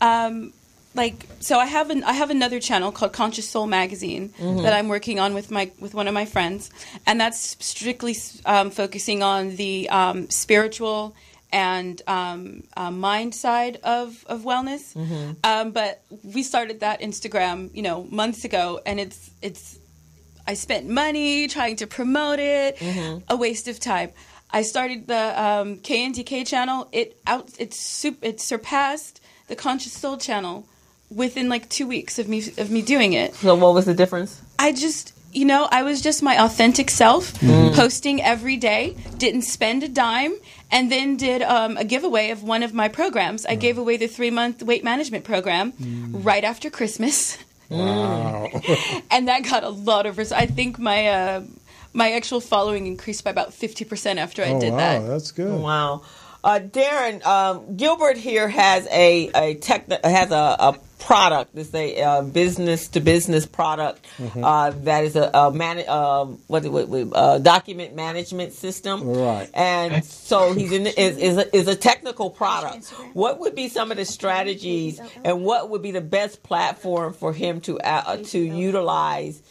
S9: so I have another channel called Conscious Soul Magazine that I'm working on with one of my friends, and that's strictly focusing on the spiritual and mind side of wellness. But we started that Instagram, months ago, and it's I spent money trying to promote it, a waste of time. I started the KNDK channel. It surpassed the Conscious Soul channel within 2 weeks of me doing it.
S3: So what was the difference?
S9: I just I was just my authentic self, posting every day, didn't spend a dime, and then did a giveaway of one of my programs. I gave away the 3-month weight management program right after Christmas.
S5: Wow.
S9: And that got a lot of I think my actual following increased by about 50% after I did that.
S5: Wow, that's good.
S3: Wow. Darren, Gilbert here has a product. It's a business to business product that is a document management system.
S5: Right.
S3: And so is a technical product. What would be some of the strategies, and what would be the best platform for him to utilize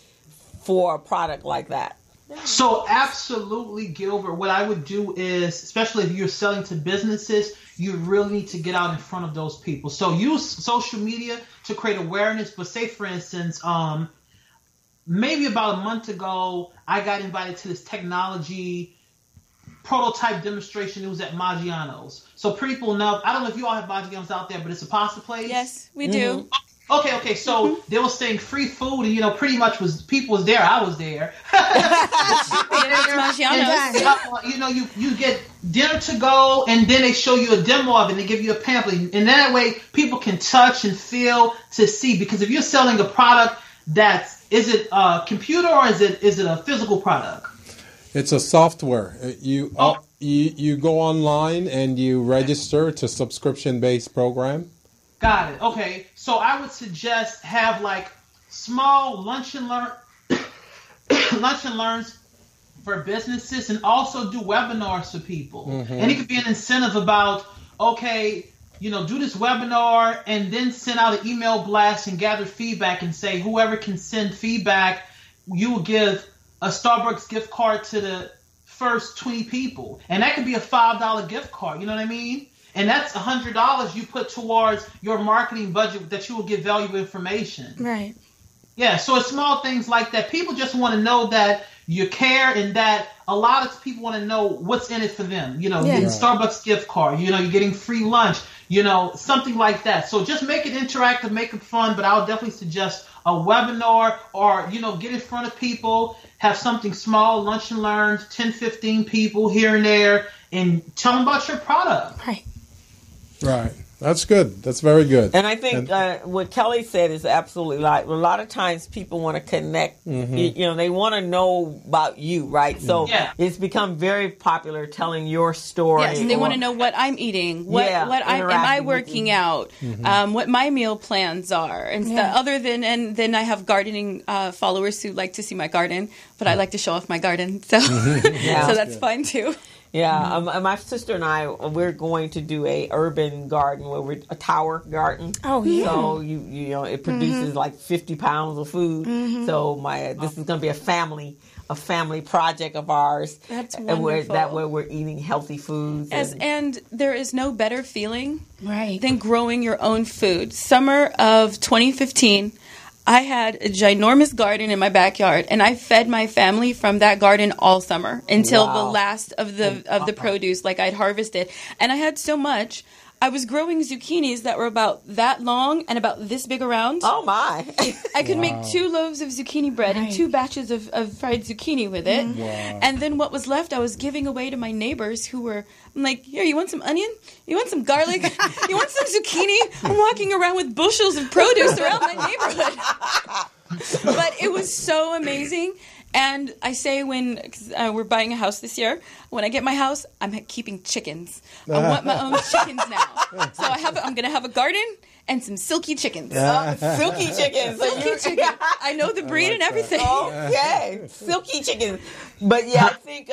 S3: for a product like that?
S10: So absolutely, Gilbert, what I would do is, especially if you're selling to businesses, you really need to get out in front of those people. So use social media to create awareness. But say, for instance, maybe about a month ago, I got invited to this technology prototype demonstration. It was at Maggiano's. So people know, I don't know if you all have Maggiano's out there, but it's a pasta place.
S9: Yes, we do.
S10: Okay. So they were saying free food, and pretty much people was there. I was there. You get dinner to go, and then they show you a demo of it, and they give you a pamphlet, and that way people can touch and feel to see. Because if you're selling a product, is it a computer or is it a physical product?
S5: It's a software. You go online and you register. It's a subscription-based program.
S10: Got it. Okay. So I would suggest have like small lunch and learns for businesses, and also do webinars for people. And it could be an incentive about, okay, do this webinar and then send out an email blast and gather feedback and say whoever can send feedback, you will give a Starbucks gift card to the first 20 people. And that could be a $5 gift card. You know what I mean? And that's $100 you put towards your marketing budget that you will get valuable information.
S4: Right.
S10: Yeah, so it's small things like that. People just want to know that you care, and that a lot of people want to know what's in it for them. You're getting Starbucks gift card. You're getting free lunch. Something like that. So just make it interactive, make it fun. But I would definitely suggest a webinar, or get in front of people, have something small, lunch and learns, 10, 15 people here and there, and tell them about your product.
S5: Right. That's good. That's very good.
S3: And I think what Kelly said is absolutely right. A lot of times people want to connect. They want to know about you, right? So it's become very popular telling your story.
S9: Yes, they want to know what I'm eating, am I working out, what my meal plans are, and stuff. Other than, and then I have gardening followers who like to see my garden, but I like to show off my garden, so so that's fine too.
S3: Yeah, my sister and I, we're going to do a urban garden a tower garden. Oh yeah. So it produces like 50 pounds of food. So this is going to be a family project of ours.
S9: That's wonderful.
S3: That way we're eating healthy foods.
S9: And there is no better feeling than growing your own food. Summer of 2015. I had a ginormous garden in my backyard, and I fed my family from that garden all summer until the last of the produce, like I'd harvested. And I had so much. I was growing zucchinis that were about that long and about this big around.
S3: Oh, my.
S9: I could make 2 loaves of zucchini bread and 2 batches of fried zucchini with it. Wow. And then what was left, I was giving away to my neighbors who were, I'm like, here, you want some onion? You want some garlic? You want some zucchini? I'm walking around with bushels of produce around my neighborhood. But it was so amazing. And I say cause we're buying a house this year, when I get my house, I'm keeping chickens. I want my own chickens now. So I'm going to have a garden and some silky chickens.
S3: Silky chickens.
S9: Silky chickens. I know the breed and everything.
S3: Okay. Silky chickens. But I think,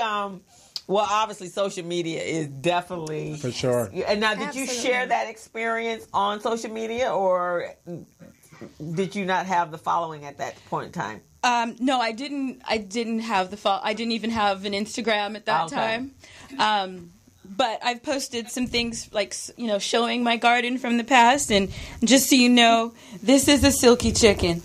S3: obviously social media is definitely.
S5: For sure.
S3: And now, did you share that experience on social media, or did you not have the following at that point in time?
S9: No, I didn't have I didn't even have an Instagram at that time. But I've posted some things like, showing my garden from the past, and just so you know, this is a silky chicken.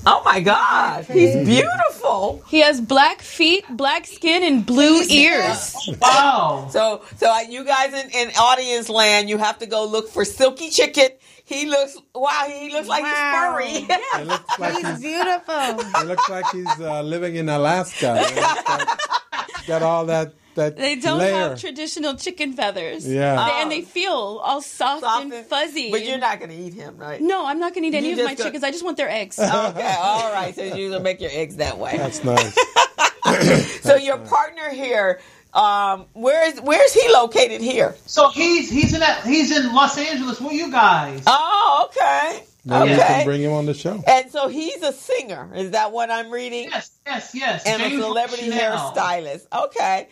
S3: Oh my God, he's beautiful.
S9: He has black feet, black skin, and blue ears.
S10: Wow.
S3: So you guys in audience land, you have to go look for silky chicken. He looks like he's furry.
S4: He looks like he's beautiful.
S5: He looks like he's living in Alaska. He's got all that
S9: they don't
S5: layer.
S9: have traditional chicken feathers.
S5: Yeah.
S9: And they feel all soft and fuzzy.
S3: But you're not going to eat him, right?
S9: No, I'm not going to eat any of my chickens. I just want their eggs.
S3: Okay, all right. So you're going to make your eggs that way.
S5: That's nice.
S3: So your partner here, Where's he located here?
S10: So he's in Los Angeles with you guys.
S3: Oh, okay.
S5: Maybe we can bring him on the show.
S3: And so he's a singer. Is that what I'm reading?
S10: Yes.
S3: And
S10: James
S3: a celebrity
S10: Chanel.
S3: hairstylist. Okay.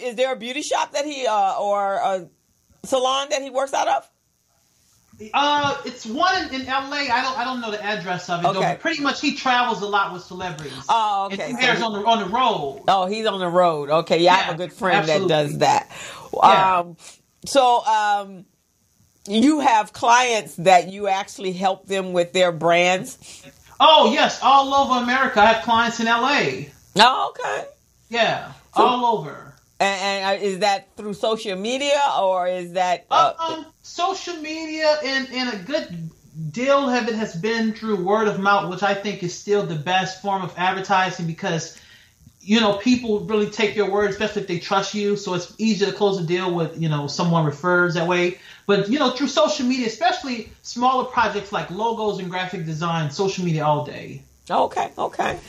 S3: Is there a beauty shop that he or a salon that he works out of?
S10: It's one in LA. I don't know the address of it.
S3: Okay.
S10: Though, but pretty much he travels a lot with celebrities.
S3: Oh, okay.
S10: And he's on the road.
S3: Oh, he's on the road. Okay, yeah, I have a good friend that does that.
S10: Yeah.
S3: So you have clients that you actually help them with their brands?
S10: Oh, yes, all over America. I have clients in LA.
S3: Oh, okay.
S10: Yeah, all over.
S3: And is that through social media or is that
S10: social media and a good deal of it has been through word of mouth, which I think is still the best form of advertising because people really take your word, especially if they trust you. So it's easier to close a deal with someone refers that way. But through social media, especially smaller projects like logos and graphic design, social media all day.
S3: Okay.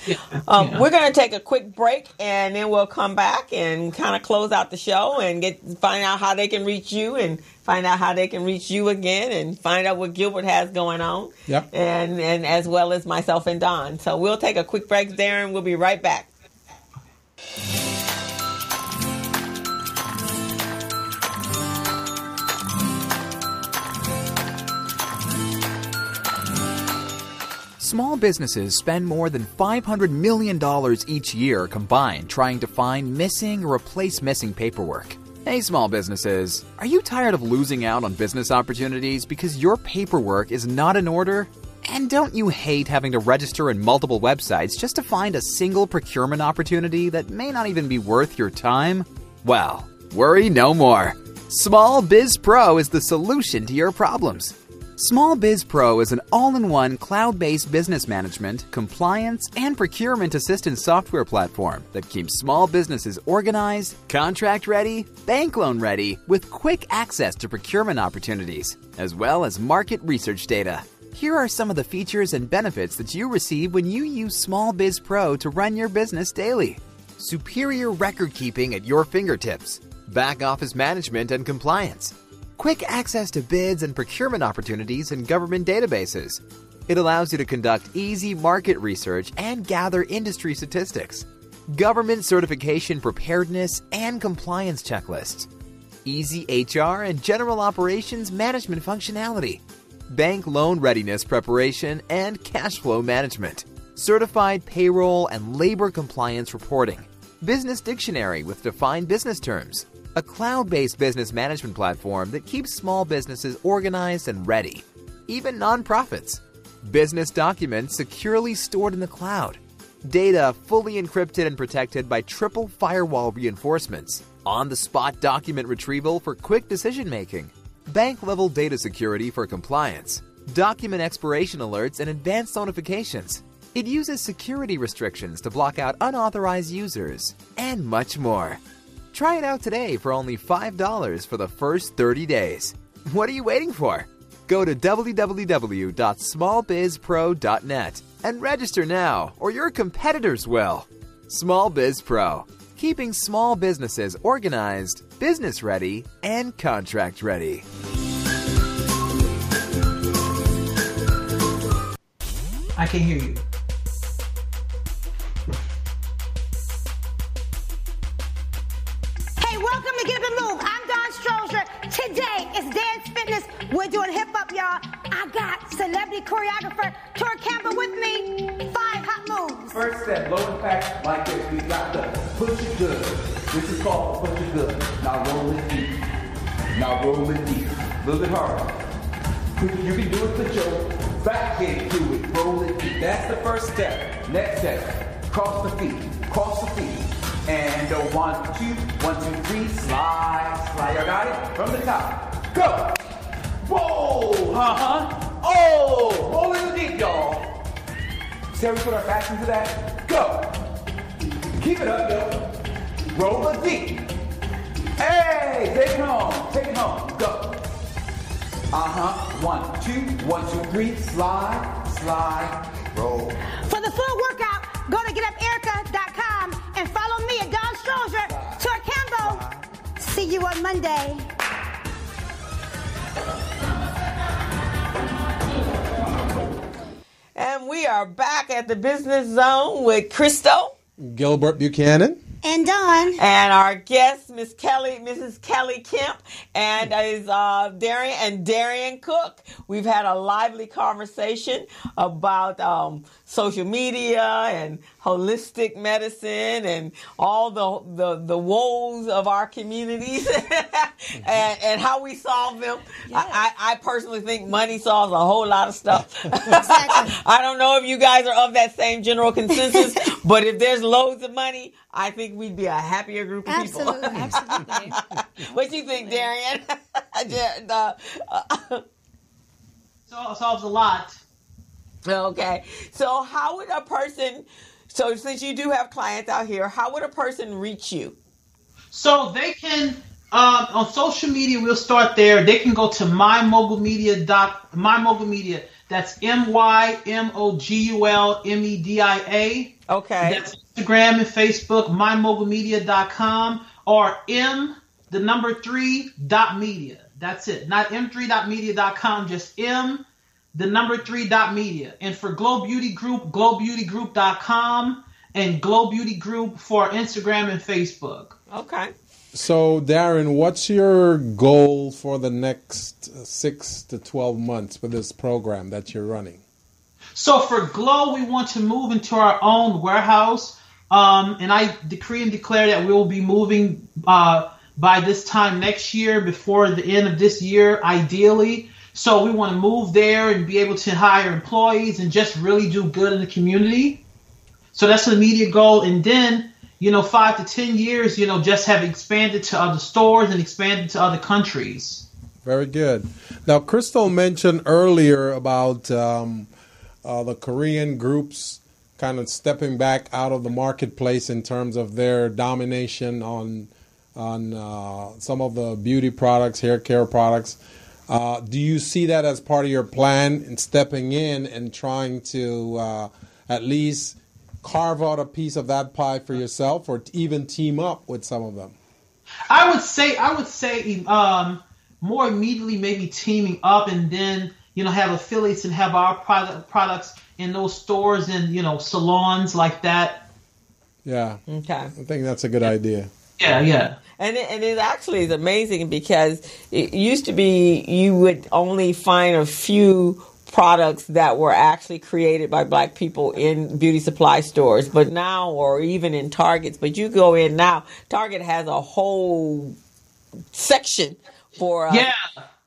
S10: Yeah.
S3: We're going to take a quick break, and then we'll come back and kind of close out the show and find out how they can reach you and find out how they can reach you again and find out what Gilbert has going on.
S5: Yep.
S3: And as well as myself and Don. So we'll take a quick break there, and we'll be right back.
S6: Small businesses spend more than $500 million each year combined trying to find missing or replace missing paperwork. Hey, small businesses, are you tired of losing out on business opportunities because your paperwork is not in order? And don't you hate having to register in multiple websites just to find a single procurement opportunity that may not even be worth your time? Well, worry no more. Small Biz Pro is the solution to your problems. Small Biz Pro is an all-in-one cloud-based business management, compliance, and procurement assistance software platform that keeps small businesses organized, contract-ready, bank loan-ready, with quick access to procurement opportunities, as well as market research data. Here are some of the features and benefits that you receive when you use Small Biz Pro to run your business daily. Superior record keeping at your fingertips, back office management and compliance, quick access to bids and procurement opportunities in government databases. It allows you to conduct easy market research and gather industry statistics. Government certification preparedness and compliance checklists. Easy HR and general operations management functionality. Bank loan readiness preparation and cash flow management. Certified payroll and labor compliance reporting. Business dictionary with defined business terms. A cloud-based business management platform that keeps small businesses organized and ready, even nonprofits. Business documents securely stored in the cloud. Data fully encrypted and protected by triple firewall reinforcements. On-the-spot document retrieval for quick decision-making. Bank-level data security for compliance. Document expiration alerts and advanced notifications. It uses security restrictions to block out unauthorized users, and much more. Try it out today for only $5 for the first 30 days. What are you waiting for? Go to www.smallbizpro.net and register now, or your competitors will. Small Biz Pro, keeping small businesses organized, business ready, and contract ready.
S10: I can hear you.
S4: Welcome to Give and Move. I'm Dawn Strozier. Today is Dance Fitness. We're doing hip hop, y'all. I got celebrity choreographer Tor Campbell with me. 5 hot moves.
S8: First step, low impact like this. We got the push it good. This is called push it good. Now roll it deep. Now roll it deep. A little bit harder. You can do it. Put your back head to it. Roll it deep. That's the first step. Next step. Cross the feet. Cross the feet. And 1, 2, 1, 2, 3, slide. Y'all got it? From the top. Go. Whoa. Oh. Roll it deep, y'all. See how we put our backs into that? Go. Keep it up, yo. Roll it deep. Hey, take it home. Take it home. Go. 1, 2, 1, 2, 3, slide, roll.
S4: For the full workout, go to getuperica.com See you on Monday.
S3: And we are back at the Business Zone with Crystal,
S5: Gilbert Buchanan,
S4: and Dawn,
S3: and our guest, Mrs. Kelly Kemp, and is Darian Cook. We've had a lively conversation about social media and holistic medicine and all the woes of our communities and how we solve them. Yes. I personally think money solves a whole lot of stuff. Exactly. I don't know if you guys are of that same general consensus, but if there's loads of money, I think we'd be a happier group of people.
S9: Absolutely.
S3: What do you think, Darian?
S10: Solves a lot.
S3: Okay. So how would a person, so since you do have clients out here, how would a person reach you?
S10: So they can, on social media, we'll start there. They can go to mymogulmedia. That's MYMOGULMEDIA.
S3: Okay.
S10: That's Instagram and Facebook, mymogulmedia.com, or M3.media. That's it. Not M3.media.com, just M3.media. And for Glow Beauty Group, glowbeautygroup.com, and Glow Beauty Group for Instagram and Facebook.
S3: Okay.
S5: So, Darren, what's your goal for the next 6 to 12 months with this program that you're running?
S10: So for Glow, we want to move into our own warehouse. And I decree and declare that we will be moving by this time next year, before the end of this year, ideally. So we want to move there and be able to hire employees and just really do good in the community. So that's an immediate goal. And then, 5 to 10 years, just have expanded to other stores and expanded to other countries.
S5: Very good. Now, Crystal mentioned earlier about the Korean groups kind of stepping back out of the marketplace in terms of their domination on some of the beauty products, hair care products. Do you see that as part of your plan in stepping in and trying to at least carve out a piece of that pie for yourself, or even team up with some of them?
S10: I would say more immediately maybe teaming up, and then have affiliates and have our products in those stores and salons like that.
S5: Yeah.
S3: Okay.
S5: I think that's a good idea.
S10: Yeah.
S3: And it actually is amazing, because it used to be you would only find a few products that were actually created by Black people in beauty supply stores, but now, or even in Targets, but you go in now, Target has a whole section for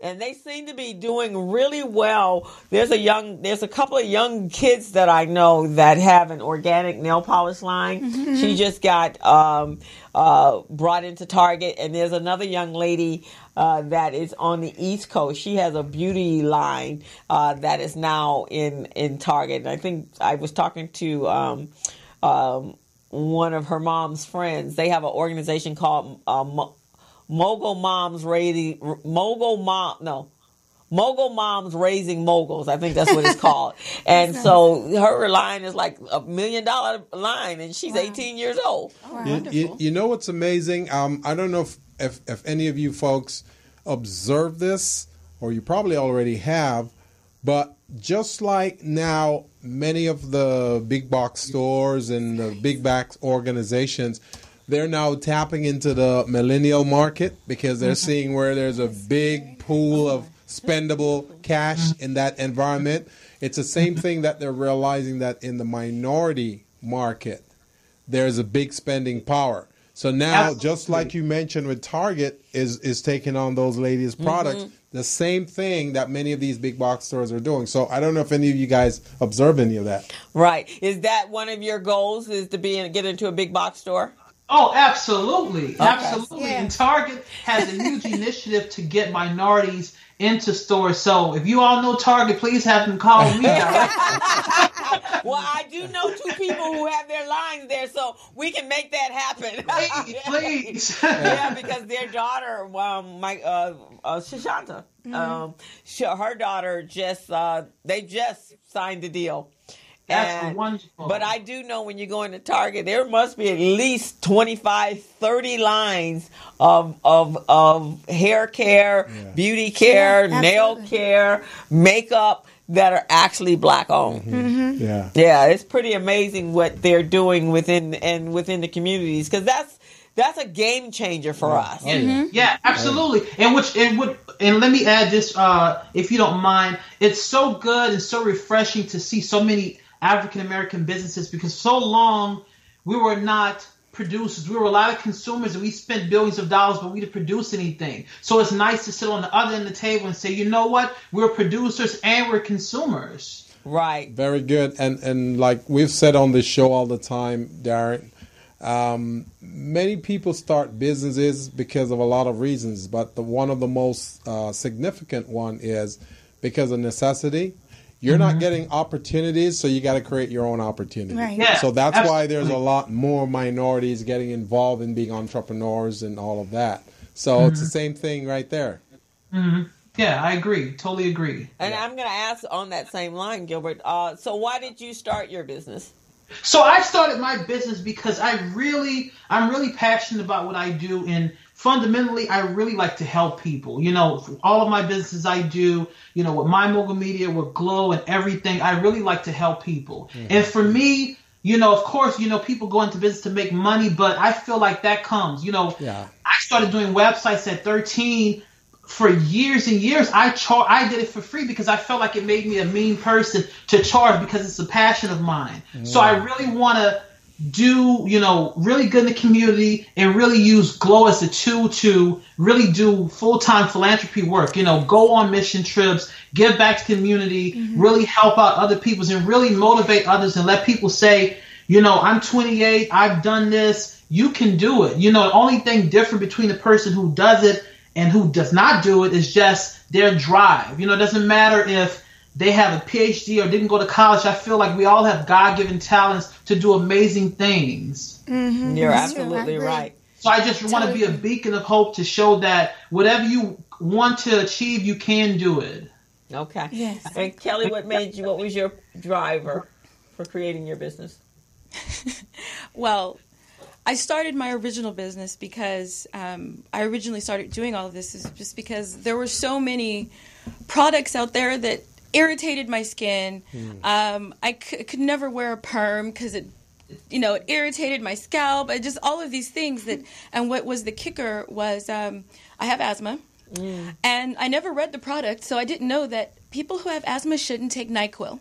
S3: and they seem to be doing really well. There's a couple of young kids that I know that have an organic nail polish line. Mm-hmm. She just got brought into Target, and there's another young lady that is on the East Coast. She has a beauty line that is now in Target. And I think I was talking to one of her mom's friends. They have an organization called Mogul Moms Raising Moguls. I think that's what it's called. And so her line is like $1 million line, and she's 18 years old.
S5: Oh, you know what's amazing? I don't know if any of you folks observe this, or you probably already have, but just like now, many of the big box stores and the big box organizations, they're now tapping into the millennial market, because they're seeing where there's a big pool of spendable cash in that environment. It's the same thing that they're realizing, that in the minority market, there's a big spending power. So now, just like you mentioned with Target is taking on those ladies' products, the same thing that many of these big box stores are doing. So I don't know if any of you guys observe any of that.
S3: Right. Is that one of your goals, is to get into a big box store?
S10: Oh, absolutely. Okay. Absolutely.
S4: Yeah.
S10: And Target has a huge initiative to get minorities into stores. So if you all know Target, please have them call me directly.
S3: Well, I do know 2 people who have their lines there, so we can make that happen.
S10: Please.
S3: Yeah, because their daughter, Shashanta, her daughter they just signed the deal.
S10: That's wonderful.
S3: But I do know when you go into Target, there must be at least 25, 30 lines of hair care, beauty care, nail care, makeup that are actually Black owned.
S4: Mm-hmm.
S3: Yeah, it's pretty amazing what they're doing within the communities, because that's a game changer for us.
S10: Yeah, absolutely. And let me add this, if you don't mind. It's so good and so refreshing to see so many African American businesses, because so long we were not producers. We were a lot of consumers, and we spent billions of dollars, but we didn't produce anything. So it's nice to sit on the other end of the table and say, you know what? We're producers and we're consumers.
S3: Right.
S5: Very good. And like we've said on this show all the time, Darren, many people start businesses because of a lot of reasons, but one of the most significant one is because of necessity. You're not getting opportunities, so you got to create your own opportunity.
S4: Right.
S10: Yeah,
S5: so that's
S10: absolutely.
S5: why there's a lot more minorities getting involved in being entrepreneurs and all of that. So it's the same thing right there.
S10: Mm-hmm. Yeah, I agree. Totally agree.
S3: And I'm going to ask on that same line, Gilbert. So why did you start your business?
S10: So I started my business because I'm really passionate about what I do, and fundamentally, I really like to help people. You know, all of my businesses I do, you know, with My Mogul Media, with Glow and everything, I really like to help people. And for me, you know, of course, you know, people go into business to make money, but I feel like that comes, you know, I started doing websites at 13. For years and years, I did it for free because I felt like it made me a mean person to charge, because it's a passion of mine. So I really want to do, you know, really good in the community and really use Glow as a tool to really do full-time philanthropy work, you know, go on mission trips, give back to the community, really help out other people, and really motivate others and let people say, you know, I'm 28, I've done this, you can do it. You know, the only thing different between the person who does it and who does not do it is just their drive. You know, it doesn't matter if they have a PhD or didn't go to college. I feel like we all have God-given talents to do amazing things.
S3: You're absolutely right.
S10: So I just want to be a beacon of hope to show that whatever you want to achieve, you can do it.
S3: Okay.
S4: Yes.
S3: And Kelly, what was your driver for creating your business?
S9: Well, I started my original business because I originally started doing all of this is just because there were so many products out there that irritated my skin. I could never wear a perm because it irritated my scalp. Just all of these things and what was the kicker was I have asthma, and I never read the product, so I didn't know that people who have asthma shouldn't take NyQuil.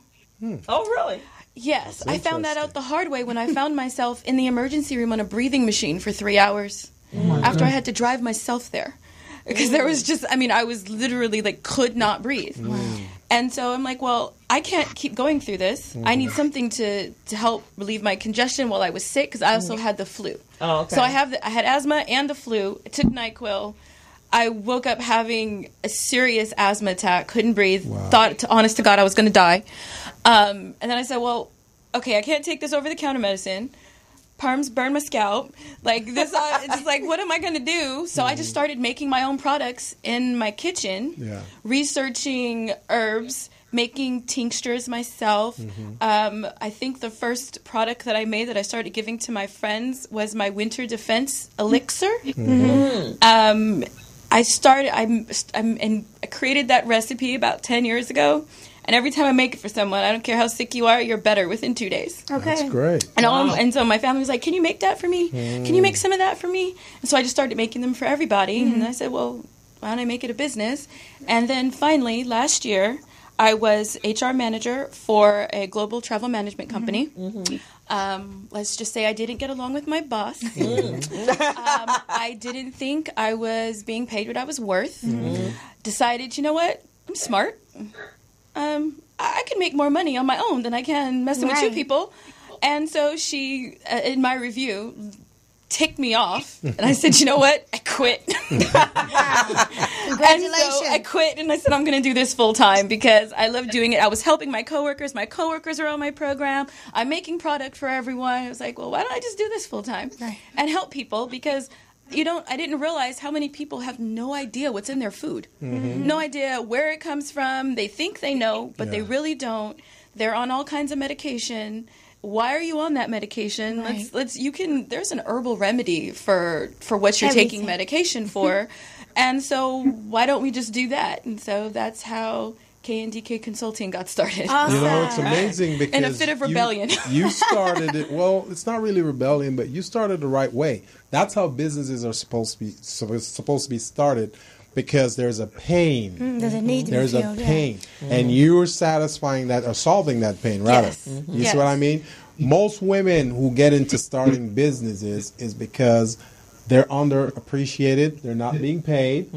S3: Oh, really?
S9: Yes, I found that out the hard way when I found myself in the emergency room on a breathing machine for 3 hours after I had to drive myself there. Because there was I was literally could not breathe. And so I'm like, well, I can't keep going through this. I need something to help relieve my congestion while I was sick, because I also had the flu.
S3: Oh, okay.
S9: So I had asthma and the flu. I took NyQuil. I woke up having a serious asthma attack, couldn't breathe, thought, honest to God, I was going to die. And then I said, well, okay, I can't take this over-the-counter medicine. Perms burn my scalp. It's just what am I going to do? So I just started making my own products in my kitchen, researching herbs, making tinctures myself. I think the first product that I made that I started giving to my friends was my winter defense elixir. I created that recipe about 10 years ago. And every time I make it for someone, I don't care how sick you are, you're better within 2 days.
S4: Okay.
S5: That's great.
S9: And and so my family was like, can you make that for me? Can you make some of that for me? And so I just started making them for everybody. And I said, well, why don't I make it a business? And then finally, last year, I was HR manager for a global travel management company. Let's just say I didn't get along with my boss. I didn't think I was being paid what I was worth. Decided, you know what? I'm smart. I can make more money on my own than I can messing with you people. And so she, in my review, ticked me off. And I said, you know what? I quit.
S4: Congratulations.
S9: And so I quit, and I said, I'm going to do this full time because I love doing it. I was helping my coworkers. My coworkers are on my program. I'm making product for everyone. I was like, well, why don't I just do this full time and help people? Because I didn't realize how many people have no idea what's in their food. No idea where it comes from. They think they know, but they really don't. They're on all kinds of medication. Why are you on that medication?
S4: Right.
S9: There's an herbal remedy for what you're taking medication for. And so why don't we just do that? And so that's how K&DK Consulting got started.
S4: Awesome.
S5: You know, it's amazing because
S9: in a fit of rebellion.
S5: You started it. Well, it's not really rebellion, but you started the right way. That's how businesses are supposed to be started, because there's a pain.
S4: There's a need to
S5: There's
S4: be
S5: a
S4: filled,
S5: pain, and you're satisfying that or solving that pain. Rather,
S9: Yes.
S5: you see what I mean? Most women who get into starting businesses is because they're underappreciated, they're not being paid,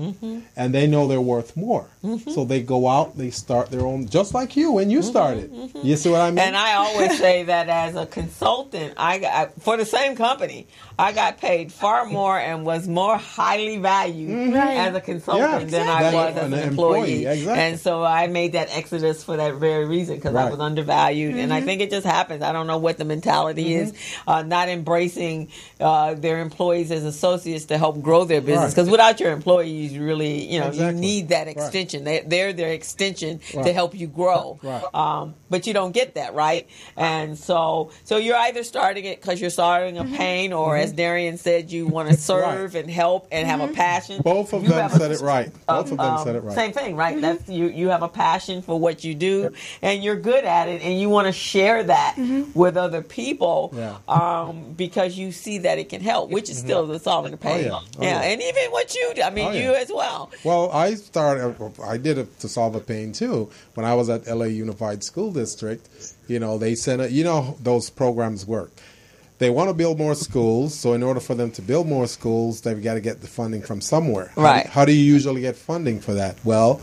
S5: and they know they're worth more. So they go out, they start their own, just like you when you started. You see what I mean?
S3: And I always say that as a consultant, I for the same company, I got paid far more and was more highly valued as a consultant than I was as an employee.
S5: Exactly.
S3: And so I made that exodus for that very reason, because I was undervalued. And I think it just happens. I don't know what the mentality is, not embracing their employees as associates to help grow their business. Because without your employees, really, you need that extension. They're their extension to help you grow. But you don't get that, right? And so you're either starting it because you're starting a pain, or as Darian said, you want to serve and help and have a passion.
S5: Both of them said it right. Both of them said it right.
S3: Same thing, right? That's you have a passion for what you do, and you're good at it, and you want to share that with other people because you see that it can help, which is still the solving the pain. And even what you do, you as well.
S5: Well, I did it to solve a pain too. When I was at LA Unified School District, they sent those programs work. They want to build more schools, so in order for them to build more schools, they've got to get the funding from somewhere.
S3: Right.
S5: How do you usually get funding for that? Well,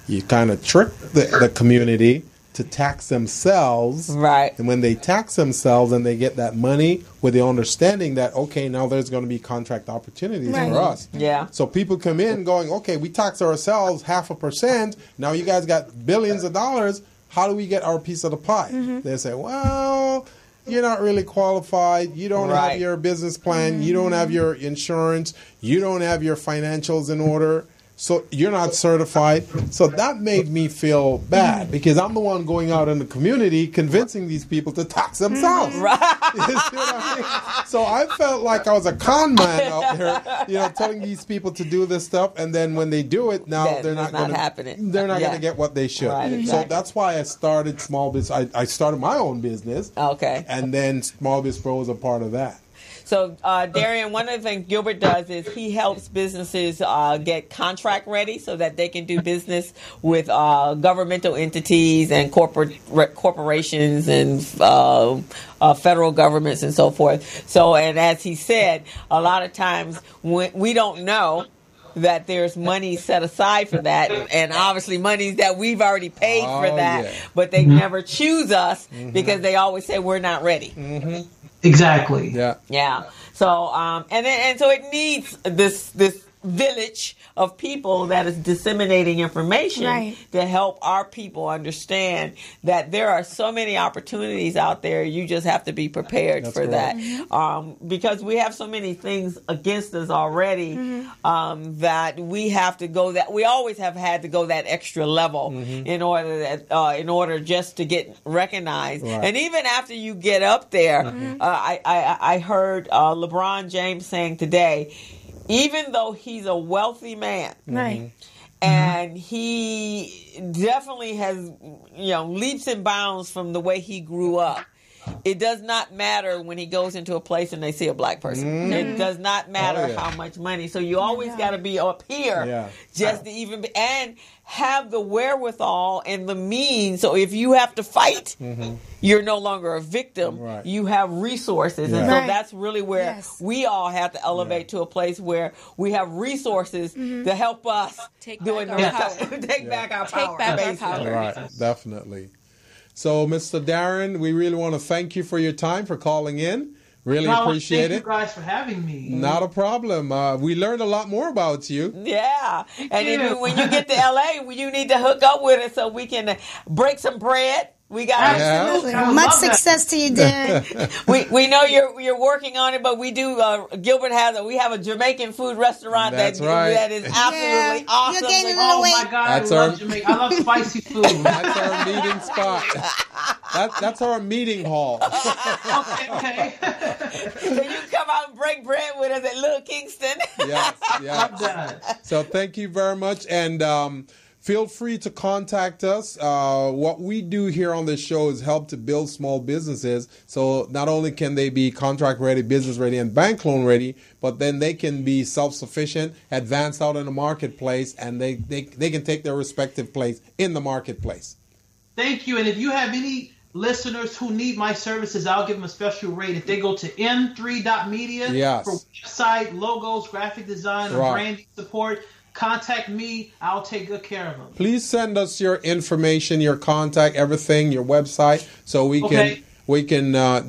S5: you kind of trick the community to tax themselves.
S3: Right.
S5: And when they tax themselves and they get that money with the understanding that, okay, now there's going to be contract opportunities for us.
S3: Yeah.
S5: So people come in going, okay, we tax ourselves 0.5%. Now you guys got billions of dollars. How do we get our piece of the pie? They say, well, you're not really qualified. You don't have your business plan. You don't have your insurance. You don't have your financials in order. So you're not certified. So that made me feel bad, because I'm the one going out in the community convincing these people to tax themselves.
S3: Right.
S5: You see what I mean? So I felt like I was a con man out there, telling these people to do this stuff, and then when they do it, now they're not going to get what they should.
S3: Right, exactly.
S5: So that's why I started small business. I started my own business.
S3: Okay.
S5: And then Small Biz Pro was a part of that.
S3: So, Darian, one of the things Gilbert does is he helps businesses get contract ready so that they can do business with governmental entities and corporations and federal governments and so forth. So, and as he said, a lot of times we don't know that there's money set aside for that, and obviously monies that we've already paid for that, but they never choose us because they always say we're not ready.
S10: Exactly.
S3: Yeah. So and so it needs this village of people that is disseminating information to help our people understand that there are so many opportunities out there. You just have to be prepared for that, because we have so many things against us already that we have to go that we always have had to go that extra level in order just to get recognized. And even after you get up there, I heard LeBron James saying today, even though he's a wealthy man, and he definitely has, leaps and bounds from the way he grew up, it does not matter when he goes into a place and they see a black person. It does not matter how much money. So you always got to be up here just to even be, and have the wherewithal and the means. So if you have to fight, you're no longer a victim. You have resources. And so that's really where we all have to elevate to a place where we have resources to help us take back our power.
S5: Right, definitely. So, Mr. Darren, we really want to thank you for your time, for calling in. Really appreciate it.
S10: Thank you guys for having me.
S5: Not a problem. We learned a lot more about you.
S3: Yeah. And when you get to LA, you need to hook up with us so we can break some bread. We got
S4: absolutely much success to you, Darren.
S3: we know you're working on it, but we do. Gilbert we have a Jamaican food restaurant that is absolutely awesome.
S4: You're gaining a little weight.
S10: Oh my God, I love Jamaica. I love spicy food.
S5: That's our meeting spot. That's our meeting hall.
S10: Okay.
S3: So you come out and break bread with us at Little Kingston.
S5: Yes. So thank you very much. And feel free to contact us. What we do here on this show is help to build small businesses. So not only can they be contract ready, business ready, and bank loan ready, but then they can be self-sufficient, advanced out in the marketplace, and they can take their respective place in the marketplace.
S10: Thank you. And if you have any listeners who need my services, I'll give them a special rate. If they go to n3.media for website, logos, graphic design, or branding support, contact me. I'll take good care of them. Please
S5: send us your information, your contact, everything, your website, so we can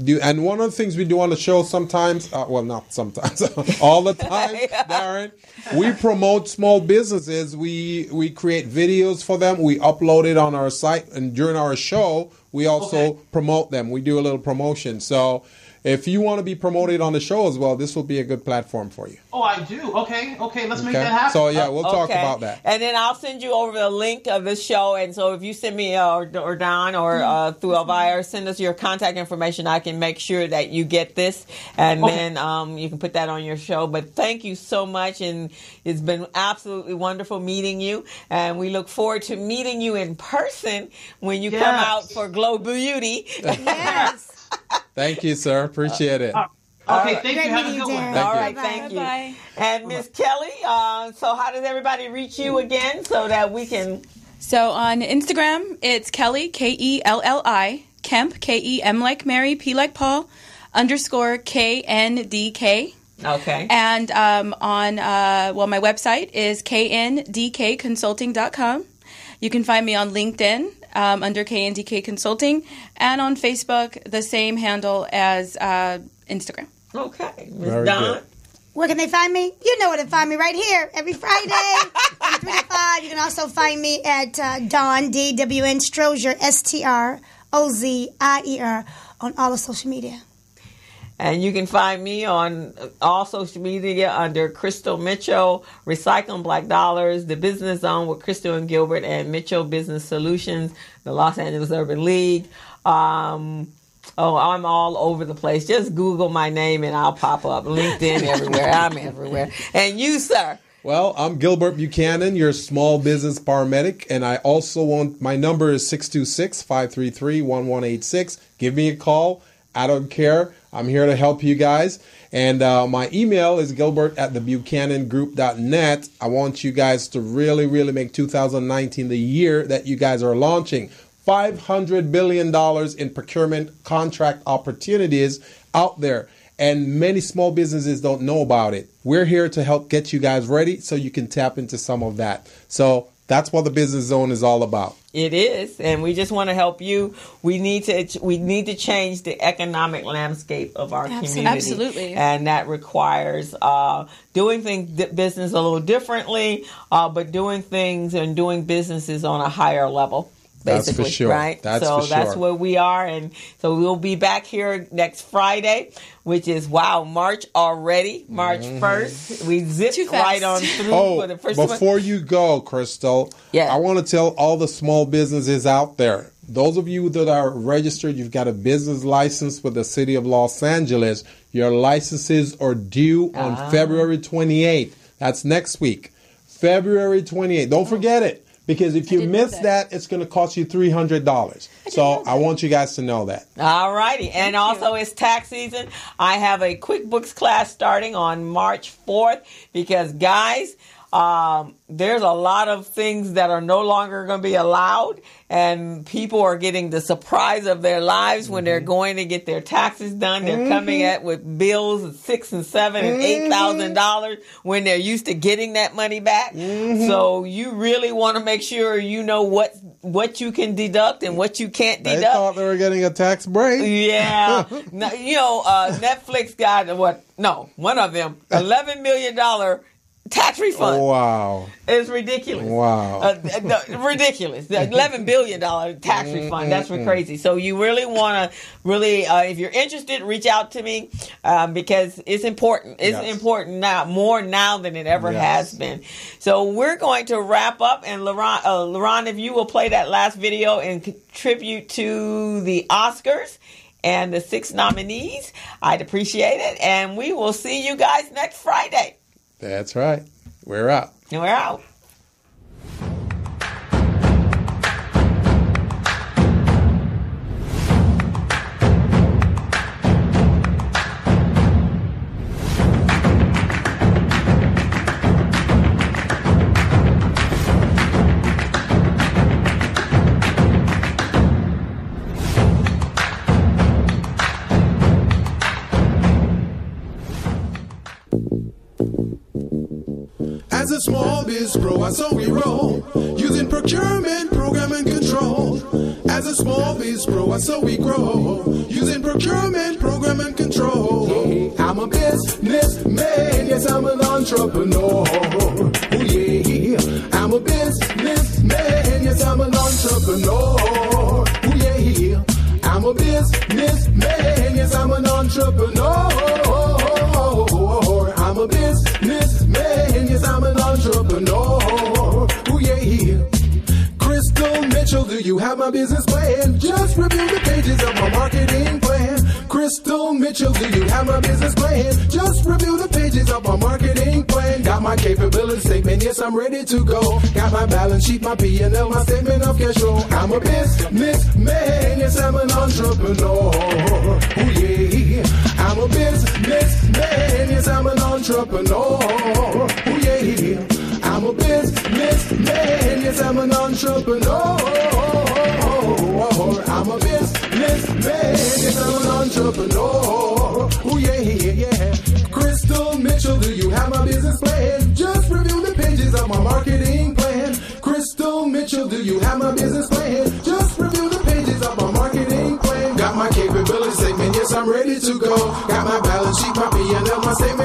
S5: do. And one of the things we do on the show sometimes, not sometimes, all the time, Darren, we promote small businesses. We create videos for them. We upload it on our site, and during our show, we also promote them. We do a little promotion. So if you want to be promoted on the show as well, this will be a good platform for you.
S10: Oh, I do. Okay. Let's make that happen.
S5: So we'll talk about that.
S3: And then I'll send you over the link of the show. And so if you send me or Don or through Elvira, send us your contact information. I can make sure that you get this, and then you can put that on your show. But thank you so much, and it's been absolutely wonderful meeting you. And we look forward to meeting you in person when you come out for Glow Beauty.
S4: Yes.
S5: Thank you, sir. Appreciate it.
S10: Okay, thank you. Have a good one.
S3: All right, thank you.
S9: Bye.
S3: And Miss Kelly, so how does everybody reach you again so that we can...
S9: So on Instagram, it's Kelly, Kelli, Kemp, Kem like Mary, P like Paul, _KNDK.
S3: Okay.
S9: And on my website is kndkconsulting.com. You can find me on LinkedIn under KNDK Consulting, and on Facebook, the same handle as Instagram.
S3: Okay. Ms. Dawn?
S4: Where can they find me? You know where to find me, right here, every Friday from 3 to 5. You can also find me at Dawn, DWN Strozier, STROZIER, on all of social media.
S3: And you can find me on all social media under Crystal Mitchell, Recycling Black Dollars, the Business Zone with Crystal and Gilbert, and Mitchell Business Solutions, the Los Angeles Urban League. I'm all over the place. Just Google my name and I'll pop up. LinkedIn, everywhere. I'm everywhere. And you, sir?
S5: Well, I'm Gilbert Buchanan, your small business paramedic, and I also my number is 626-533-1186. Give me a call. I don't care. I'm here to help you guys. And my email is gilbert@thebuchanangroup.net. I want you guys to really, really make 2019 the year that you guys are launching. $500 billion in procurement contract opportunities out there. And many small businesses don't know about it. We're here to help get you guys ready so you can tap into some of that. So that's what the Business Zone is all about.
S3: It is, and we just want to help you. We need to change the economic landscape of our community.
S9: Absolutely.
S3: And that requires doing business a little differently, but doing things and doing businesses on a higher level. Basically,
S5: that's for sure.
S3: Right?
S5: That's
S3: where we are. And so we'll be back here next Friday, which is, March already, March 1st. We zipped right on through for the first one.
S5: Before you go, Crystal, I want to tell all the small businesses out there, those of you that are registered, you've got a business license with the city of Los Angeles, your licenses are due on February 28th. That's next week. February 28th. Don't forget it. Because if you miss that, it's going to cost you $300. So I want you guys to know that. All
S3: righty. And also it's tax season. I have a QuickBooks class starting on March 4th because, guys, there's a lot of things that are no longer going to be allowed, and people are getting the surprise of their lives when they're going to get their taxes done. They're coming with bills of $6,000 and $7,000 and $8,000 when they're used to getting that money back. So you really want to make sure you know what you can deduct and what you can't deduct.
S5: They thought they were getting a tax break.
S3: Yeah. Netflix got one of them $11 million tax refund.
S5: Oh, wow.
S3: It's ridiculous.
S5: Wow.
S3: Ridiculous. The $11 billion tax refund. That's crazy. So you really want to if you're interested, reach out to me because it's important. It's important now, more now than it ever has been. So we're going to wrap up. And Laron, if you will play that last video and contribute to the Oscars and the 6 nominees, I'd appreciate it. And we will see you guys next Friday.
S5: That's right. We're out.
S3: We're out.
S2: As a small biz pro, I saw we roll, using procurement, program, and control. As a small biz pro, I saw we grow, using procurement, program, and control. Hey, I'm a businessman, yes, I'm an entrepreneur. Oh yeah, I'm a businessman, yes, I'm an entrepreneur. Oh yeah, I'm a businessman, yes, I'm an entrepreneur. I'm a businessman, yes, I'm an entrepreneur. Ooh, yeah. Crystal Mitchell, do you have my business plan? Just review the pages of my marketing plan. Crystal Mitchell, do you have my business plan? Just review the pages of my marketing plan. Got my capability statement, yes, I'm ready to go. Got my balance sheet, my P&L, my statement of cash flow. I'm a businessman, yes, I'm an entrepreneur. Ooh, yeah. I'm a businessman, yes, I'm an entrepreneur. Ooh, yeah. I'm a businessman, yes, I'm an entrepreneur. I'm a businessman, yes, I'm an entrepreneur. Ooh, yeah. Crystal Mitchell, do you have my business plan? Just review the pages of my marketing plan. Crystal Mitchell, do you have my business plan? Just review the pages of my marketing plan. Got my capability statement, yes, I'm ready to go. Got my balance sheet, my P&L, my statement